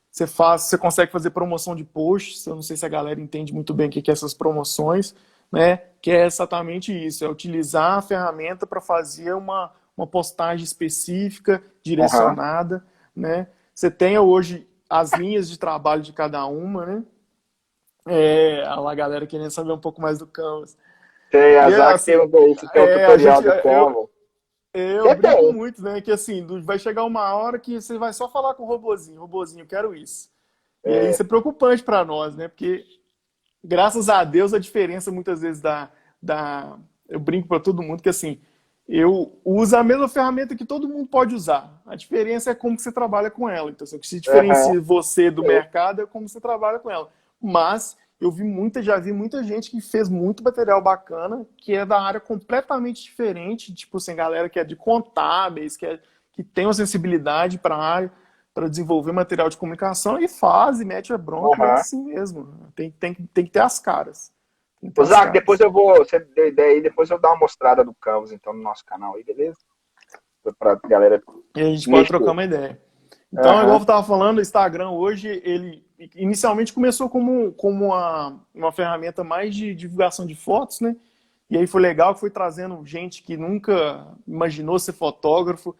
Você consegue fazer promoção de posts, eu não sei se a galera entende muito bem o que é essas promoções, né? Que é exatamente isso, é utilizar a ferramenta para fazer uma postagem específica, direcionada, né? Você tem hoje as linhas de trabalho de cada uma, né? A galera querendo saber um pouco mais do Canvas. Tem, azar que tem um tutorial do Canvas. Eu brinco muito, né? Que assim, vai chegar uma hora que você vai só falar com o robozinho, eu quero isso. E aí isso é preocupante para nós, né? Porque graças a Deus, a diferença muitas vezes eu brinco para todo mundo que assim, eu uso a mesma ferramenta que todo mundo pode usar. A diferença é como que você trabalha com ela. Então, o que se diferencia você do mercado é como você trabalha com ela. Mas já vi muita gente que fez muito material bacana, que é da área completamente diferente, tipo assim, galera que é de contábeis, que tem uma sensibilidade para a área, para desenvolver material de comunicação e faz, e mete a bronca, é Aham. assim mesmo. Tem que ter as caras. Tem que ter Ô, as Zac, depois caras. eu vou. Você me deu ideia aí, depois eu dar uma mostrada do Canvas, então, no nosso canal aí, beleza? Pra galera E a gente pode trocar mexer. uma ideia. Então, igual eu Aham. estava falando, o Instagram hoje, ele inicialmente começou como uma ferramenta mais de divulgação de fotos, né? E aí foi legal que foi trazendo gente que nunca imaginou ser fotógrafo,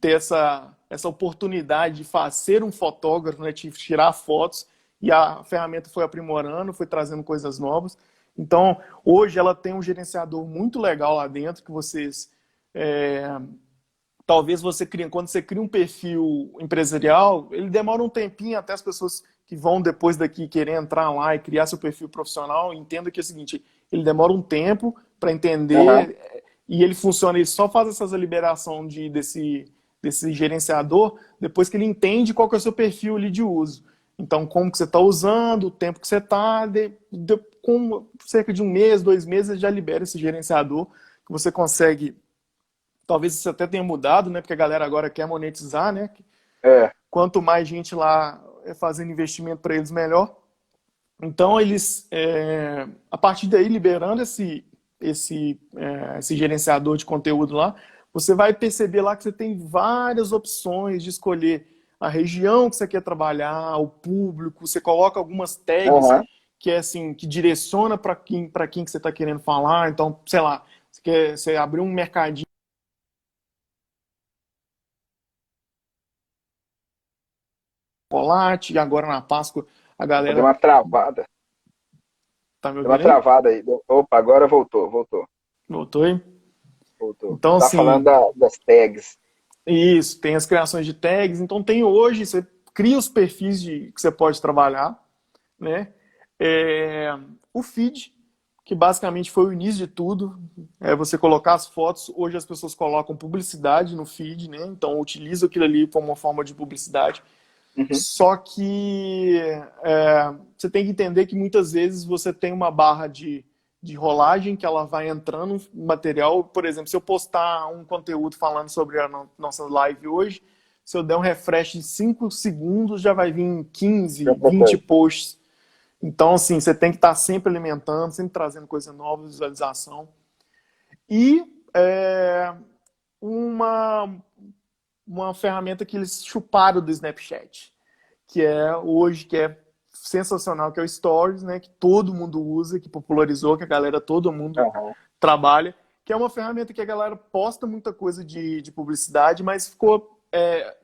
ter essa oportunidade de ser um fotógrafo, né? De tirar fotos, e a ferramenta foi aprimorando, foi trazendo coisas novas. Então, hoje ela tem um gerenciador muito legal lá dentro, que vocês talvez você crie, quando você cria um perfil empresarial, ele demora um tempinho até as pessoas que vão depois daqui querer entrar lá e criar seu perfil profissional, entenda que é o seguinte, ele demora um tempo para Aham. entender e ele funciona, ele só faz essa liberação desse gerenciador depois que ele entende qual que é o seu perfil ali de uso. Então, como que você está usando, o tempo que você está, com cerca de um mês, 2 meses, ele já libera esse gerenciador que você consegue. Talvez isso até tenha mudado, né? Porque a galera agora quer monetizar, né? É. Quanto mais gente lá fazendo investimento para eles, melhor. Então, eles, a partir daí, liberando esse gerenciador de conteúdo lá, você vai perceber lá que você tem várias opções de escolher a região que você quer trabalhar, o público, você coloca algumas tags Aham. que é assim, que direciona para quem que você está querendo falar. Então, sei lá, você abriu um mercadinho chocolate, e agora na Páscoa a Opa, deu galera uma travada. tá me Deu uma ouvindo aí? travada aí. Opa, agora voltou, voltou, Voltou aí? voltou. Então, Tá falando assim, das tags. isso, tem as criações de tags, então tem hoje, você cria os perfis que você pode trabalhar, né? É, o feed, que basicamente foi o início de tudo, é você colocar as fotos, hoje as pessoas colocam publicidade no feed, né? Então utiliza aquilo ali como uma forma de publicidade. Uhum. Só que você tem que entender que muitas vezes você tem uma barra de rolagem que ela vai entrando no material. Por exemplo, se eu postar um conteúdo falando sobre a nossa live hoje, se eu der um refresh de 5 segundos, já vai vir Já 15, 20 voltou. posts. Então, assim, você tem que estar sempre alimentando, sempre trazendo coisa nova, visualização. E uma, uma ferramenta que eles chuparam do Snapchat, que é hoje, que é sensacional, que é o Stories, né, que todo mundo usa, que popularizou, que a galera, todo mundo Aham. trabalha, que é uma ferramenta que a galera posta muita coisa de publicidade, mas ficou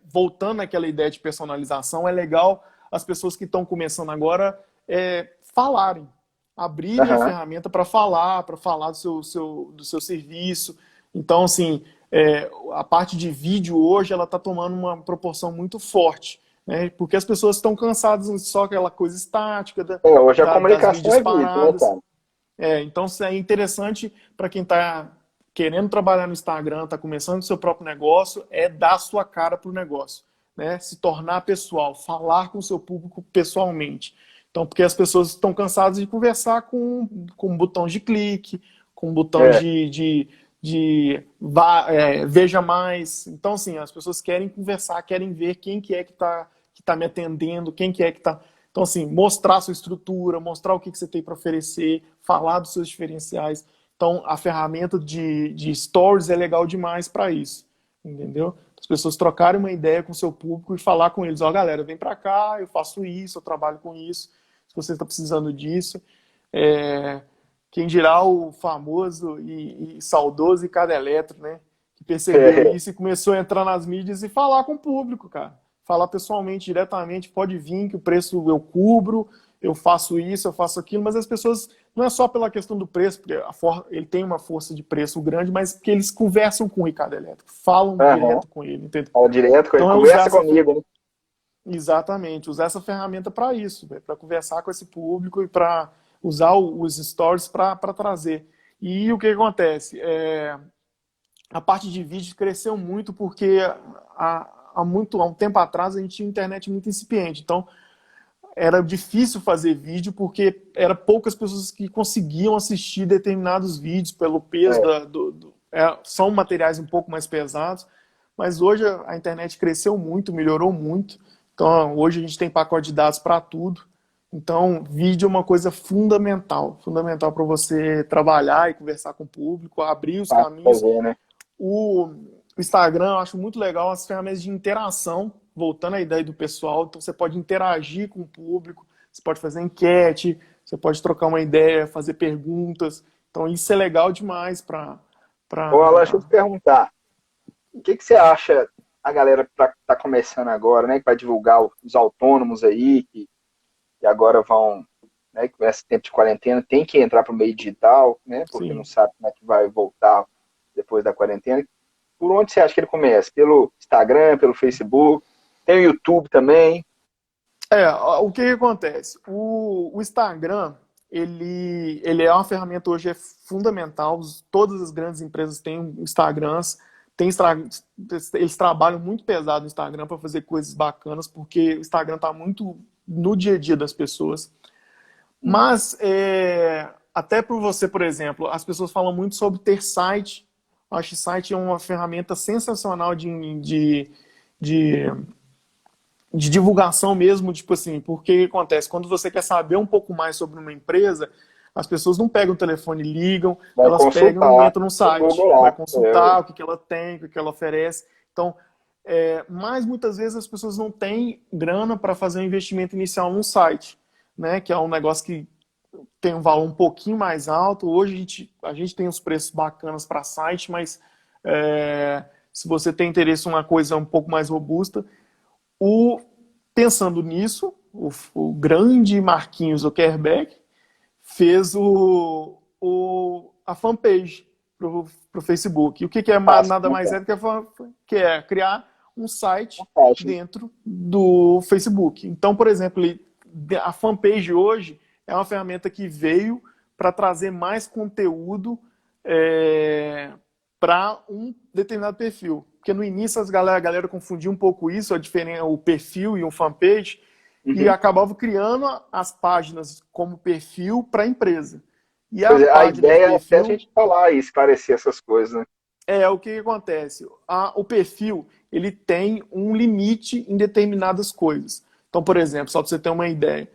voltando àquela ideia de personalização, é legal as pessoas que estão começando agora falarem, abrirem a Aham. ferramenta para falar do seu serviço. Então, assim, a parte de vídeo hoje ela está tomando uma proporção muito forte, né? Porque as pessoas estão cansadas de só aquela coisa estática Hoje a das comunicação mídias é vídeo, né, paradas. cara? Então, isso é interessante para quem está querendo trabalhar no Instagram, está começando o seu próprio negócio, é dar sua cara para o negócio, né? Se tornar pessoal, falar com o seu público pessoalmente. Então, porque as pessoas estão cansadas de conversar com botões de clique, com botões É. veja mais. Então, assim, as pessoas querem conversar, querem ver quem que é que tá me atendendo, quem que é que está. Então, assim, mostrar a sua estrutura, mostrar o que você tem para oferecer, falar dos seus diferenciais. Então, a ferramenta de stories é legal demais para isso, entendeu? As pessoas trocarem uma ideia com o seu público e falar com eles, ó, galera, vem para cá, eu faço isso, eu trabalho com isso, se você está precisando disso. É... Quem dirá o famoso e saudoso Ricardo Eletro, né? Que percebeu isso e começou a entrar nas mídias e falar com o público, cara. Falar pessoalmente, diretamente, pode vir que o preço eu cubro, eu faço isso, eu faço aquilo, mas as pessoas, não é só pela questão do preço, porque ele tem uma força de preço grande, mas porque eles conversam com o Ricardo Eletro, falam Aham. direto com ele, entendeu? Fala direto com ele. Então é usar Conversa essa, comigo, né? exatamente, usar essa ferramenta para isso, para conversar com esse público e para usar os stories para trazer. E o que acontece? A parte de vídeo cresceu muito porque há um tempo atrás a gente tinha internet muito incipiente. Então, era difícil fazer vídeo porque era poucas pessoas que conseguiam assistir determinados vídeos pelo peso É. são materiais um pouco mais pesados, mas hoje a internet cresceu muito, melhorou muito. Então, hoje a gente tem pacote de dados para tudo. Então, vídeo é uma coisa fundamental, fundamental para você trabalhar e conversar com o público, abrir os Fácil de caminhos. fazer, né? O Instagram, eu acho muito legal as ferramentas de interação, voltando à ideia do pessoal. Então, você pode interagir com o público, você pode fazer enquete, você pode trocar uma ideia, fazer perguntas. Então, isso é legal demais para... Ô, Alan, deixa eu te perguntar. O que que você acha a galera que tá começando agora, né? Que vai divulgar os autônomos aí, que agora vão, né? Com esse tempo de quarentena, tem que entrar para o meio digital, né? Porque não Sim. sabe como é que vai voltar depois da quarentena. Por onde você acha que ele começa? Pelo Instagram, pelo Facebook? Tem o YouTube também? O que que acontece? O Instagram, ele é uma ferramenta hoje é fundamental. Todas as grandes empresas têm Instagrams, eles trabalham muito pesado no Instagram para fazer coisas bacanas, porque o Instagram está muito no dia a dia das pessoas. Hum. Mas, até por você, por exemplo, as pessoas falam muito sobre ter site. Eu acho que site é uma ferramenta sensacional de de divulgação mesmo, tipo assim, porque o que acontece? Quando você quer saber um pouco mais sobre uma empresa, as pessoas não pegam o telefone e ligam, Vai elas pegam e consultar entram no no Google site, vai lá. consultar o que que ela tem, o que que ela oferece. Então, mas muitas vezes as pessoas não têm grana para fazer um investimento inicial num site, né? Que é um negócio que tem um valor um pouquinho mais alto. Hoje a gente tem os preços bacanas para site, mas se você tem interesse em uma coisa um pouco mais robusta, pensando nisso, o grande Marquinhos Zuckerberg fez a fanpage para o Facebook. E o que, que é Fácil, nada né, mais cara? é do que é criar um site Fácil. dentro do Facebook. Então, por exemplo, a fanpage hoje é uma ferramenta que veio para trazer mais conteúdo para um determinado perfil. Porque no início a galera confundia um pouco isso, a diferença, o perfil e o fanpage, e Uhum. acabava criando as páginas como perfil para a empresa. E a Pois é, a página de ideia é até a perfil gente falar e esclarecer essas coisas, né? o que, que acontece. O perfil ele tem um limite em determinadas coisas. Então, por exemplo, só para você ter uma ideia,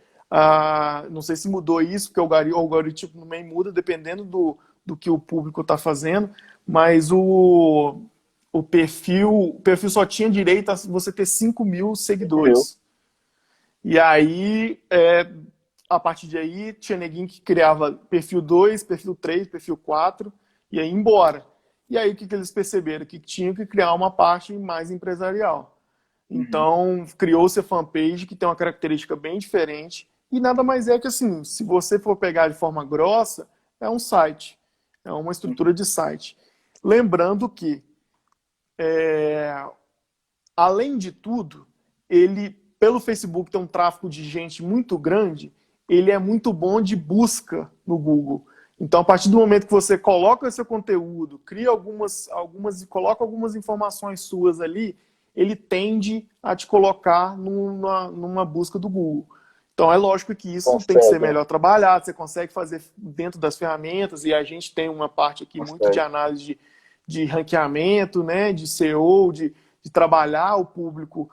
não sei se mudou isso, porque o algoritmo também muda dependendo do que o público está fazendo, mas o perfil só tinha direito a você ter 5.000 Entendeu? seguidores. E aí, a partir de aí, tinha neguinho que criava perfil 2, perfil 3, perfil 4, e aí embora. E aí, o que, que eles perceberam? Que tinha que criar uma parte mais empresarial. Uhum. Então, criou-se a fanpage, que tem uma característica bem diferente, e nada mais é que assim, se você for pegar de forma grossa, é um site, é uma estrutura de site. Lembrando que, além de tudo, ele, pelo Facebook ter um tráfego de gente muito grande, ele é muito bom de busca no Google. Então, a partir do momento que você coloca seu conteúdo, cria coloca algumas informações suas ali, ele tende a te colocar numa busca do Google. Então, é lógico que isso tem que ser Consegue, né? melhor trabalhado, você consegue fazer dentro das ferramentas, e a gente tem uma parte aqui muito de Consegue. análise de ranqueamento, né, de SEO, de trabalhar o público,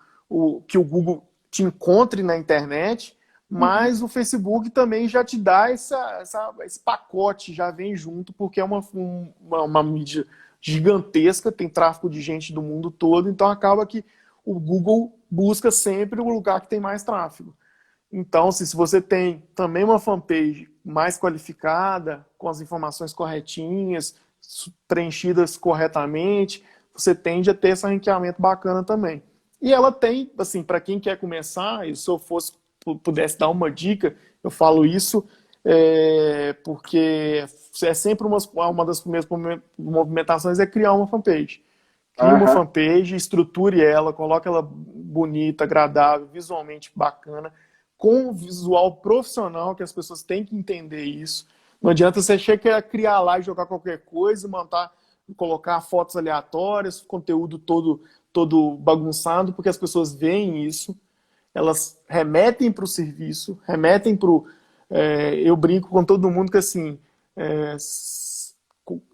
que o Google te encontre na internet, Uhum. mas o Facebook também já te dá esse pacote, já vem junto, porque é uma mídia gigantesca, tem tráfego de gente do mundo todo, então acaba que o Google busca sempre o lugar que tem mais tráfego. Então, se você tem também uma fanpage mais qualificada, com as informações corretinhas, preenchidas corretamente, você tende a ter esse ranqueamento bacana também. E ela tem, assim, para quem quer começar, e se eu pudesse dar uma dica, eu falo isso porque é sempre uma das primeiras movimentações é criar uma fanpage. Crie uma Aham. fanpage, estruture ela, coloque ela bonita, agradável, visualmente bacana, com um visual profissional, que as pessoas têm que entender isso. Não adianta você chegar a criar lá e jogar qualquer coisa, montar, colocar fotos aleatórias, conteúdo todo bagunçado, porque as pessoas veem isso, elas remetem para o serviço, remetem para o. Eu brinco com todo mundo que assim,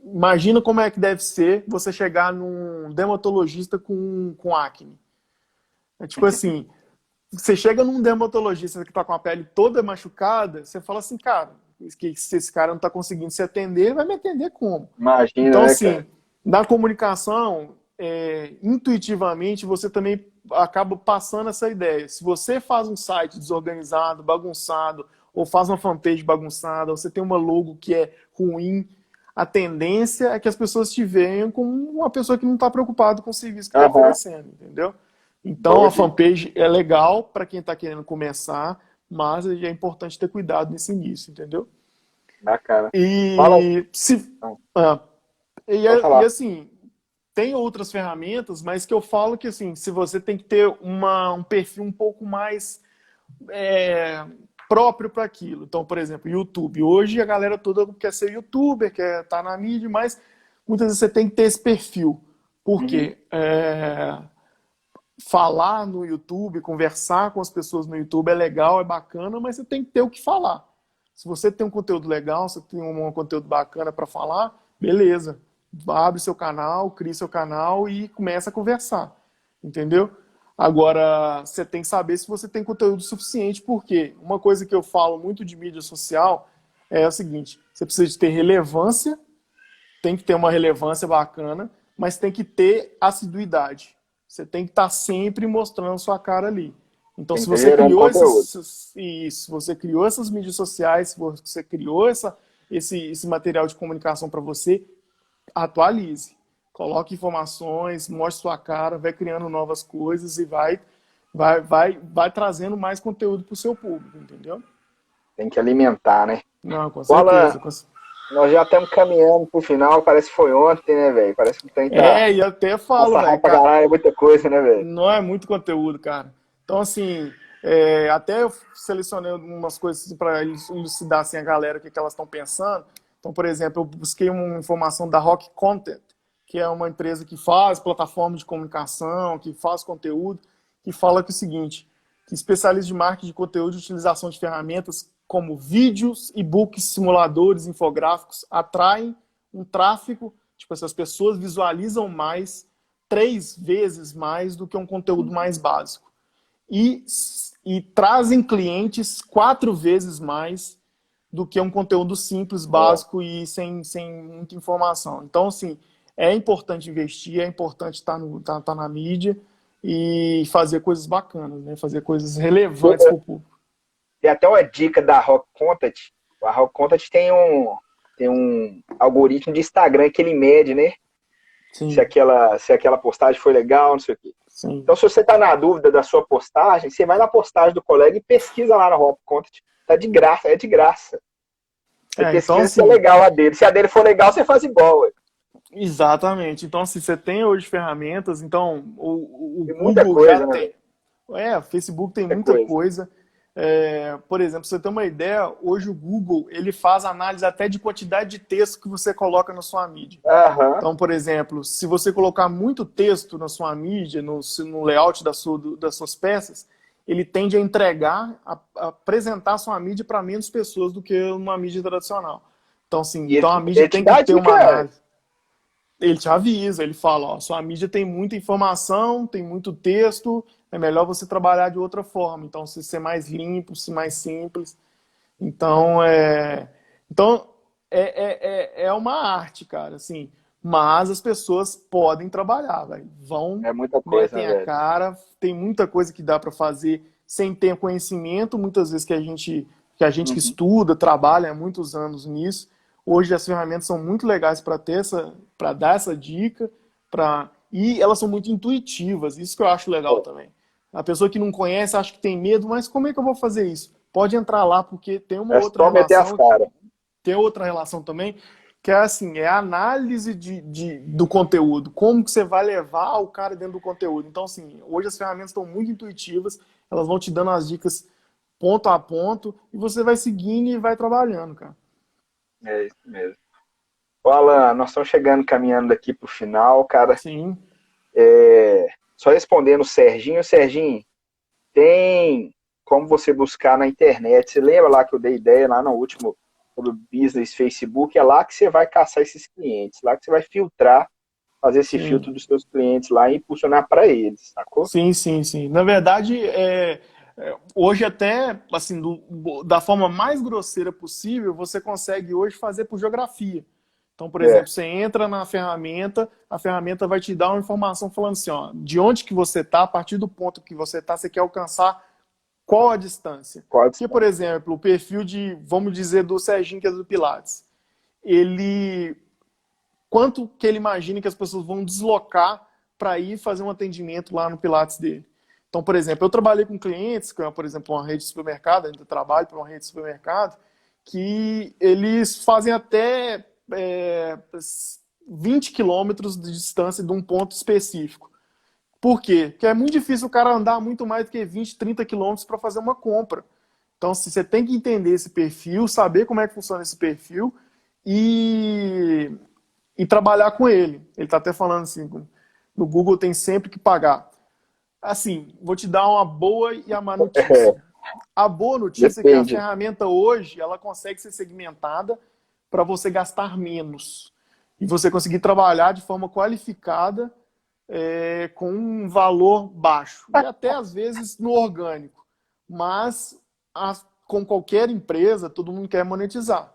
imagina como é que deve ser você chegar num dermatologista com acne. É tipo assim, você chega num dermatologista que tá com a pele toda machucada, você fala assim, cara, que se esse cara não tá conseguindo se atender, vai me atender como? Imagina, Então, né, assim, cara? na comunicação, intuitivamente, você também acaba passando essa ideia. Se você faz um site desorganizado, bagunçado, ou faz uma fanpage bagunçada, ou você tem uma logo que é ruim, a tendência é que as pessoas te veem como uma pessoa que não está preocupada com o serviço que está Aham, oferecendo, entendeu? Então, boa a dica. fanpage é legal para quem está querendo começar, mas é importante ter cuidado nesse início, entendeu? Bacana. Fala, E se não, ah, pode e falar. assim, tem outras ferramentas, mas que eu falo que assim, se você tem que ter um perfil um pouco mais é, próprio para aquilo. Então, por exemplo, YouTube. Hoje a galera toda quer ser youtuber, quer estar na mídia, mas muitas vezes você tem que ter esse perfil. Por Uhum. quê? Falar no YouTube, conversar com as pessoas no YouTube é legal, é bacana, mas você tem que ter o que falar. Se você tem um conteúdo legal, se tem um conteúdo bacana para falar, beleza. Abre seu canal, cria seu canal e começa a conversar. Entendeu? Agora, você tem que saber se você tem conteúdo suficiente, porque uma coisa que eu falo muito de mídia social é o seguinte: você precisa de ter relevância, tem que ter uma relevância bacana, mas tem que ter assiduidade. Você tem que estar sempre mostrando sua cara ali. Então, Tem se que estar você gerando criou conteúdo. você criou essas mídias sociais, se você criou esse material de comunicação para você, atualize. Coloque informações, mostre sua cara, vai criando novas coisas e vai trazendo mais conteúdo para o seu público, entendeu? Tem que alimentar, né? Não, com Bola, certeza. nós já estamos caminhando pro final, parece que foi ontem, né, velho? Parece que o trem tá. E até falo, Passa velho, rápido pra caralho, é muita coisa, né, velho? não é muito conteúdo, cara. Então, assim, até eu selecionei algumas coisas para elucidar assim, a galera o que elas estão pensando. Então, por exemplo, eu busquei uma informação da Rock Content, que é uma empresa que faz plataforma de comunicação, que faz conteúdo, que fala que é o seguinte, que especialistas de marketing de conteúdo e utilização de ferramentas como vídeos, e-books, simuladores, infográficos, atraem um tráfego, tipo, essas pessoas visualizam mais 3 vezes mais do que um conteúdo mais básico. E, e trazem clientes 4 vezes mais do que um conteúdo simples, Ó, básico e sem muita informação. Então, assim, é importante investir, é importante estar na mídia e fazer coisas bacanas, né? Fazer coisas relevantes para o público. tem até uma dica da Rock Content. A Rock Content tem um algoritmo de Instagram que ele mede, né? Sim, Se aquela postagem foi legal, não sei o quê. sim. Então, se você tá na dúvida da sua postagem, você vai na postagem do colega e pesquisa lá na Rock Content. Tá de graça, é de graça. Você Então, pesquisa se é assim, legal a dele. Se a dele for legal, você faz igual, ué. exatamente. Então, se você tem hoje ferramentas, então o Tem muita Google já coisa, né, tem. velho? O Facebook tem Muita muita coisa. coisa. Por exemplo, pra você ter uma ideia, hoje o Google ele faz análise até de quantidade de texto que você coloca na sua mídia. Aham. Então, por exemplo, se você colocar muito texto na sua mídia, no layout das suas peças, ele tende a a apresentar a sua mídia para menos pessoas do que uma mídia tradicional. Então, assim, E então a mídia ele te tem que dá a ter uma dica. análise. Ele te avisa, ele fala, ó, sua mídia tem muita informação, tem muito texto, é melhor você trabalhar de outra forma. Então, se ser mais limpo, se mais simples. Então, então é uma arte, cara, assim. Mas as pessoas podem trabalhar, velho. Vão, É muita coisa, metem né, a velho? cara, tem muita coisa que dá para fazer sem ter conhecimento, muitas vezes que a gente que Uhum. estuda, trabalha há muitos anos nisso. Hoje as ferramentas são muito legais para dar essa dica, e elas são muito intuitivas. Isso que eu acho legal também. A pessoa que não conhece acha que tem medo, mas como é que eu vou fazer isso? Pode entrar lá porque É só meter as caras. tem outra relação também, que é assim, é a análise do conteúdo, como que você vai levar o cara dentro do conteúdo. Então, assim, hoje as ferramentas estão muito intuitivas, elas vão te dando as dicas ponto a ponto, e você vai seguindo e vai trabalhando, cara. É isso mesmo. Ô, Alan, nós estamos chegando, caminhando aqui pro final, cara. Sim, Só respondendo o Serginho. Serginho, tem como você buscar na internet. Você lembra lá que eu dei ideia lá no último sobre o business Facebook, é lá que você vai caçar esses clientes, lá que você vai filtrar, fazer esse Sim. filtro dos seus clientes lá e impulsionar para eles, sacou? Sim, sim, sim. Na verdade, hoje até, assim, da forma mais grosseira possível, você consegue hoje fazer por geografia. Então, por É, exemplo, você entra na ferramenta, a ferramenta vai te dar uma informação falando assim, ó, de onde que você está, a partir do ponto que você está, você quer alcançar qual a distância. qual a Porque, por distância? exemplo, o perfil de, vamos dizer, do Serginho, que é do Pilates, ele quanto que ele imagina que as pessoas vão deslocar para ir fazer um atendimento lá no Pilates dele. Então, por exemplo, eu trabalhei com clientes, que é, por exemplo, uma rede de supermercado, ainda trabalho para uma rede de supermercado, que eles fazem até 20 quilômetros de distância de um ponto específico. Por quê? Porque é muito difícil o cara andar muito mais do que 20, 30 quilômetros para fazer uma compra. Então, assim, você tem que entender esse perfil, saber como é que funciona esse perfil e trabalhar com ele. Ele está até falando assim, no Google tem sempre que pagar. Assim, vou te dar uma boa e a má notícia. A boa notícia é que a Depende. ferramenta hoje, ela consegue ser segmentada para você gastar menos. E você conseguir trabalhar de forma qualificada com um valor baixo. E até, às vezes, no orgânico. Mas, com qualquer empresa, todo mundo quer monetizar.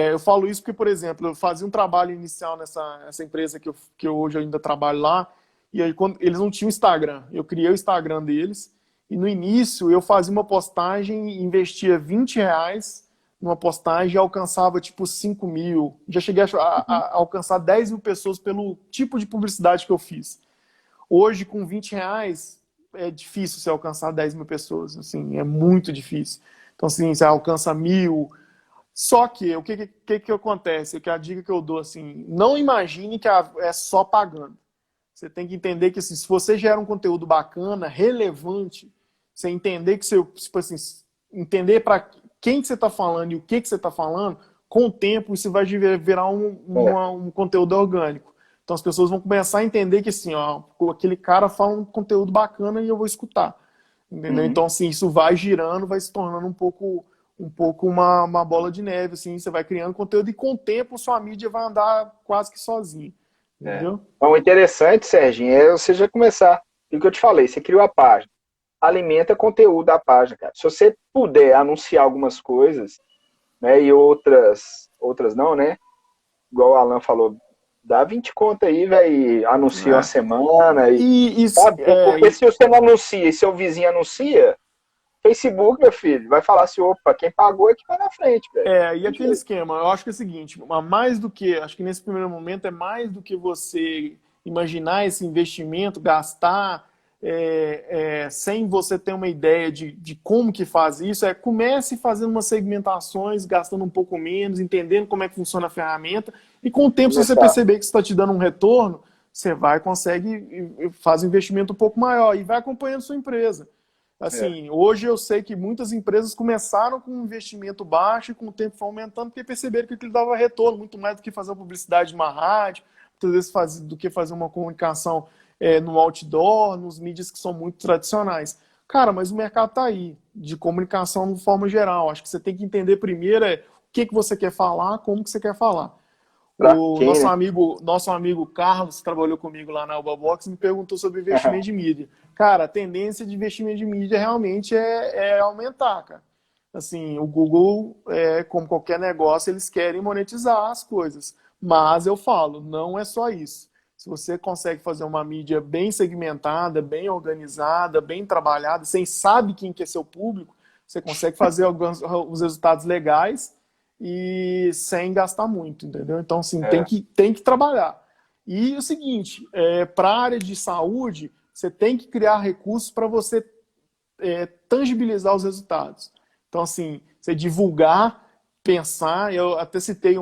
Eu falo isso porque, por exemplo, eu fazia um trabalho inicial nessa empresa que eu hoje ainda trabalho lá, e aí quando eles não tinham Instagram, eu criei o Instagram deles, e no início eu fazia uma postagem, investia R$ 20 numa postagem e alcançava tipo 5 mil. Já cheguei a alcançar 10 mil pessoas pelo tipo de publicidade que eu fiz. Hoje, com R$ 20, é difícil você alcançar 10 mil pessoas, assim, é muito difícil. Então, assim, você alcança 1.000. Só que o que acontece? Que a dica que eu dou assim, não imagine que é só pagando. Você tem que entender que assim, se você gera um conteúdo bacana, relevante, você entender que você, tipo assim, entender para quem que você está falando e o que você está falando, com o tempo isso vai virar É. um conteúdo orgânico. Então as pessoas vão começar a entender que assim, ó, aquele cara fala um conteúdo bacana e eu vou escutar. Entendeu? Uhum. Então, assim, isso vai girando, vai se tornando um pouco uma bola de neve, assim, você vai criando conteúdo e com o tempo sua mídia vai andar quase que sozinha, É. entendeu? Então, o interessante, Serginho, é você já começar. O que eu te falei, você criou a página. Alimenta conteúdo da página, cara. Se você puder anunciar algumas coisas, né, e outras não, né? Igual o Alan falou, dá 20 conto aí, velho, anuncia uma É. semana e, E, e, sabe? é, Porque e, se você não anuncia e seu vizinho anuncia, Facebook, meu filho, vai falar assim, opa, quem pagou é que vai na frente, velho. e aquele esquema, eu acho que é o seguinte, mais do que, acho que nesse primeiro momento é mais do que você imaginar esse investimento, gastar sem você ter uma ideia de como que faz isso, comece fazendo umas segmentações, gastando um pouco menos, entendendo como é que funciona a ferramenta, e com o tempo, se você Começar. perceber que está te dando um retorno, você vai, consegue, faz um investimento um pouco maior e vai acompanhando sua empresa. É. Assim, hoje eu sei que muitas empresas começaram com um investimento baixo e com o tempo foi aumentando porque perceberam que aquilo dava retorno, muito mais do que fazer uma publicidade numa rádio, muitas vezes do que fazer uma comunicação no outdoor, nos mídias que são muito tradicionais. Cara, mas o mercado está aí, de comunicação de forma geral. Acho que você tem que entender primeiro o que você quer falar, como que você quer falar. Pra O quem, né? nosso amigo Carlos, que trabalhou comigo lá na Alba Box, me perguntou sobre investimento de mídia. Cara, a tendência de investimento de mídia realmente é aumentar, cara. Assim, o Google, como qualquer negócio, eles querem monetizar as coisas. Mas eu falo, não é só isso. Se você consegue fazer uma mídia bem segmentada, bem organizada, bem trabalhada, você sabe quem que é seu público, você consegue fazer alguns os resultados legais e sem gastar muito, entendeu? Então, assim, tem É. que trabalhar. E o seguinte, para a área de saúde, você tem que criar recursos para você tangibilizar os resultados. Então, assim, você divulgar, pensar, eu até citei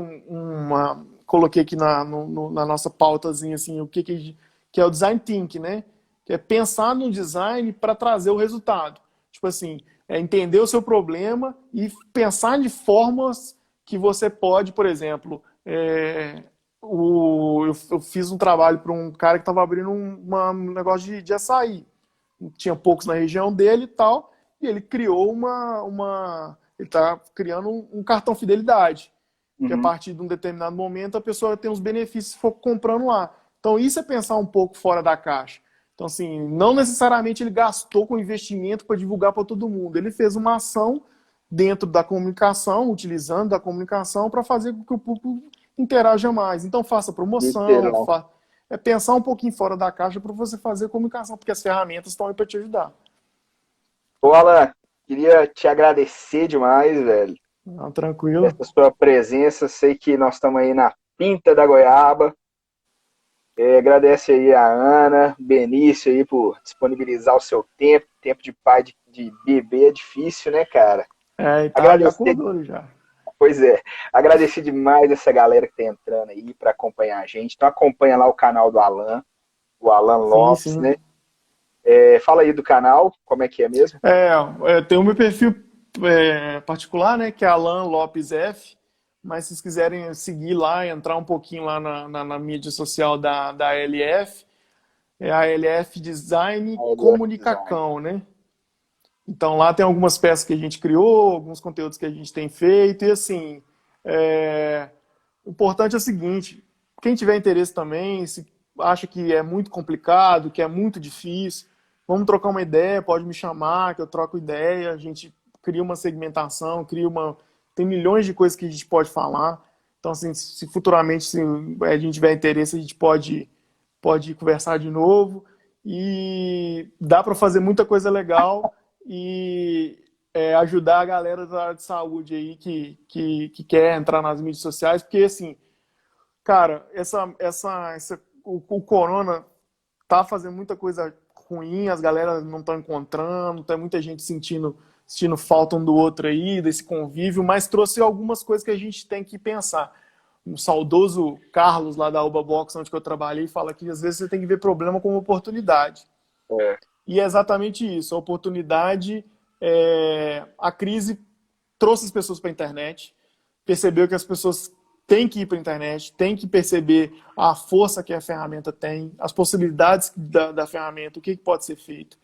coloquei aqui na nossa pautazinha, assim, que é o design thinking, né? Que é pensar no design para trazer o resultado. Tipo assim, entender o seu problema e pensar de formas que você pode, por exemplo, eu fiz um trabalho para um cara que estava abrindo um negócio de açaí. Tinha poucos na região dele e tal, e ele criou Ele está criando um cartão fidelidade, que a Uhum. partir de um determinado momento a pessoa tem os benefícios se for comprando lá. Então isso é pensar um pouco fora da caixa. Então, assim, não necessariamente ele gastou com investimento para divulgar para todo mundo. Ele fez uma ação dentro da comunicação, utilizando da comunicação para fazer com que o público interaja mais. Então, faça promoção, Literal. é pensar um pouquinho fora da caixa para você fazer comunicação, porque as ferramentas estão aí para te ajudar. Ô, Alan, queria te agradecer demais, velho, Não, tranquilo. essa sua presença. Sei que nós estamos aí na Pinta da Goiaba. Agradece aí a Ana, Benício aí por disponibilizar o seu tempo. Tempo de pai de bebê é difícil, né, cara? É, e tá, já Agradecer, acordou já. pois é, agradecer demais essa galera que tá entrando aí para acompanhar a gente. Então acompanha lá o canal do Alan, o Alan Sim, Lopes, sim. né? Fala aí do canal, como é que é mesmo? Tem o meu perfil particular, né, que é Alan Lopes F, mas se vocês quiserem seguir lá, entrar um pouquinho lá na mídia social da LF, é a LF Design LF Design. Comunicacão, né? Então lá tem algumas peças que a gente criou, alguns conteúdos que a gente tem feito, e assim, o importante é o seguinte, quem tiver interesse também, se acha que é muito complicado, que é muito difícil, vamos trocar uma ideia, pode me chamar, que eu troco ideia, a gente cria uma segmentação, tem milhões de coisas que a gente pode falar. Então, assim, se futuramente se a gente tiver interesse, a gente pode conversar de novo. E dá para fazer muita coisa legal e ajudar a galera da área de saúde aí que quer entrar nas mídias sociais, porque assim, cara, o corona tá fazendo muita coisa ruim, as galera não estão encontrando, tem muita gente sentindo falta um do outro aí, desse convívio, mas trouxe algumas coisas que a gente tem que pensar. O saudoso Carlos, lá da Uba Box, onde eu trabalhei, fala que às vezes você tem que ver problema como oportunidade. É, E é exatamente isso. A oportunidade, a crise trouxe as pessoas para a internet, percebeu que as pessoas têm que ir para a internet, têm que perceber a força que a ferramenta tem, as possibilidades da ferramenta, o que pode ser feito.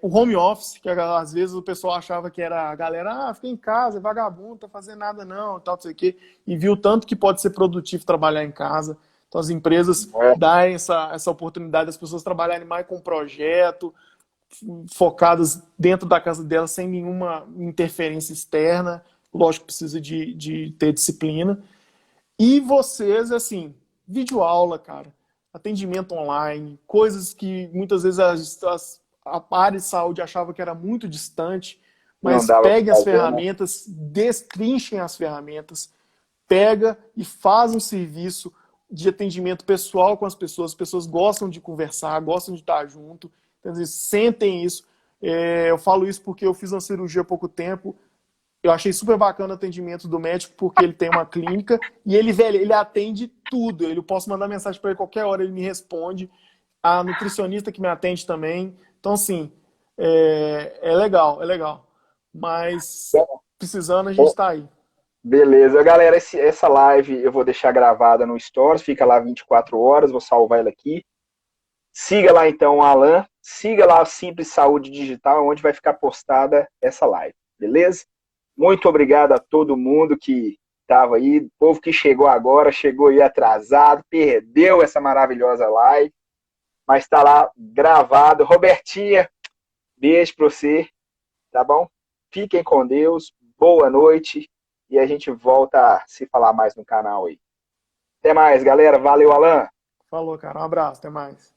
O home office, que às vezes o pessoal achava que era a galera, fica em casa, é vagabundo, não tá fazendo nada não, tal, não sei o quê, e viu tanto que pode ser produtivo trabalhar em casa. Então as empresas é, dão essa oportunidade das pessoas trabalharem mais com projeto, focadas dentro da casa delas, sem nenhuma interferência externa. Lógico que precisa de ter disciplina. E vocês, assim, videoaula, cara, atendimento online, coisas que muitas vezes a área de saúde achava que era muito distante, não mas dava para peguem as fazer, né? ferramentas, destrinchem as ferramentas, pega e faz um serviço de atendimento pessoal com as pessoas gostam de conversar, gostam de estar junto, então, sentem isso. Eu falo isso porque eu fiz uma cirurgia há pouco tempo, eu achei super bacana o atendimento do médico, porque ele tem uma clínica e ele, velho, ele atende tudo. Eu posso mandar mensagem para ele qualquer hora, ele me responde. A nutricionista que me atende também. Então, assim, é legal, é legal. Mas precisando, a gente está aí. Beleza, galera, essa live eu vou deixar gravada no Stories, fica lá 24 horas, vou salvar ela aqui. Siga lá então o Alan, siga lá o Simples Saúde Digital, onde vai ficar postada essa live, beleza? Muito obrigado a todo mundo que estava aí, o povo que chegou agora, chegou aí atrasado, perdeu essa maravilhosa live, mas está lá gravado. Robertinha, beijo para você, tá bom? Fiquem com Deus, boa noite e a gente volta a se falar mais no canal aí. Até mais, galera. Valeu, Alan. Falou, cara. Um abraço, até mais.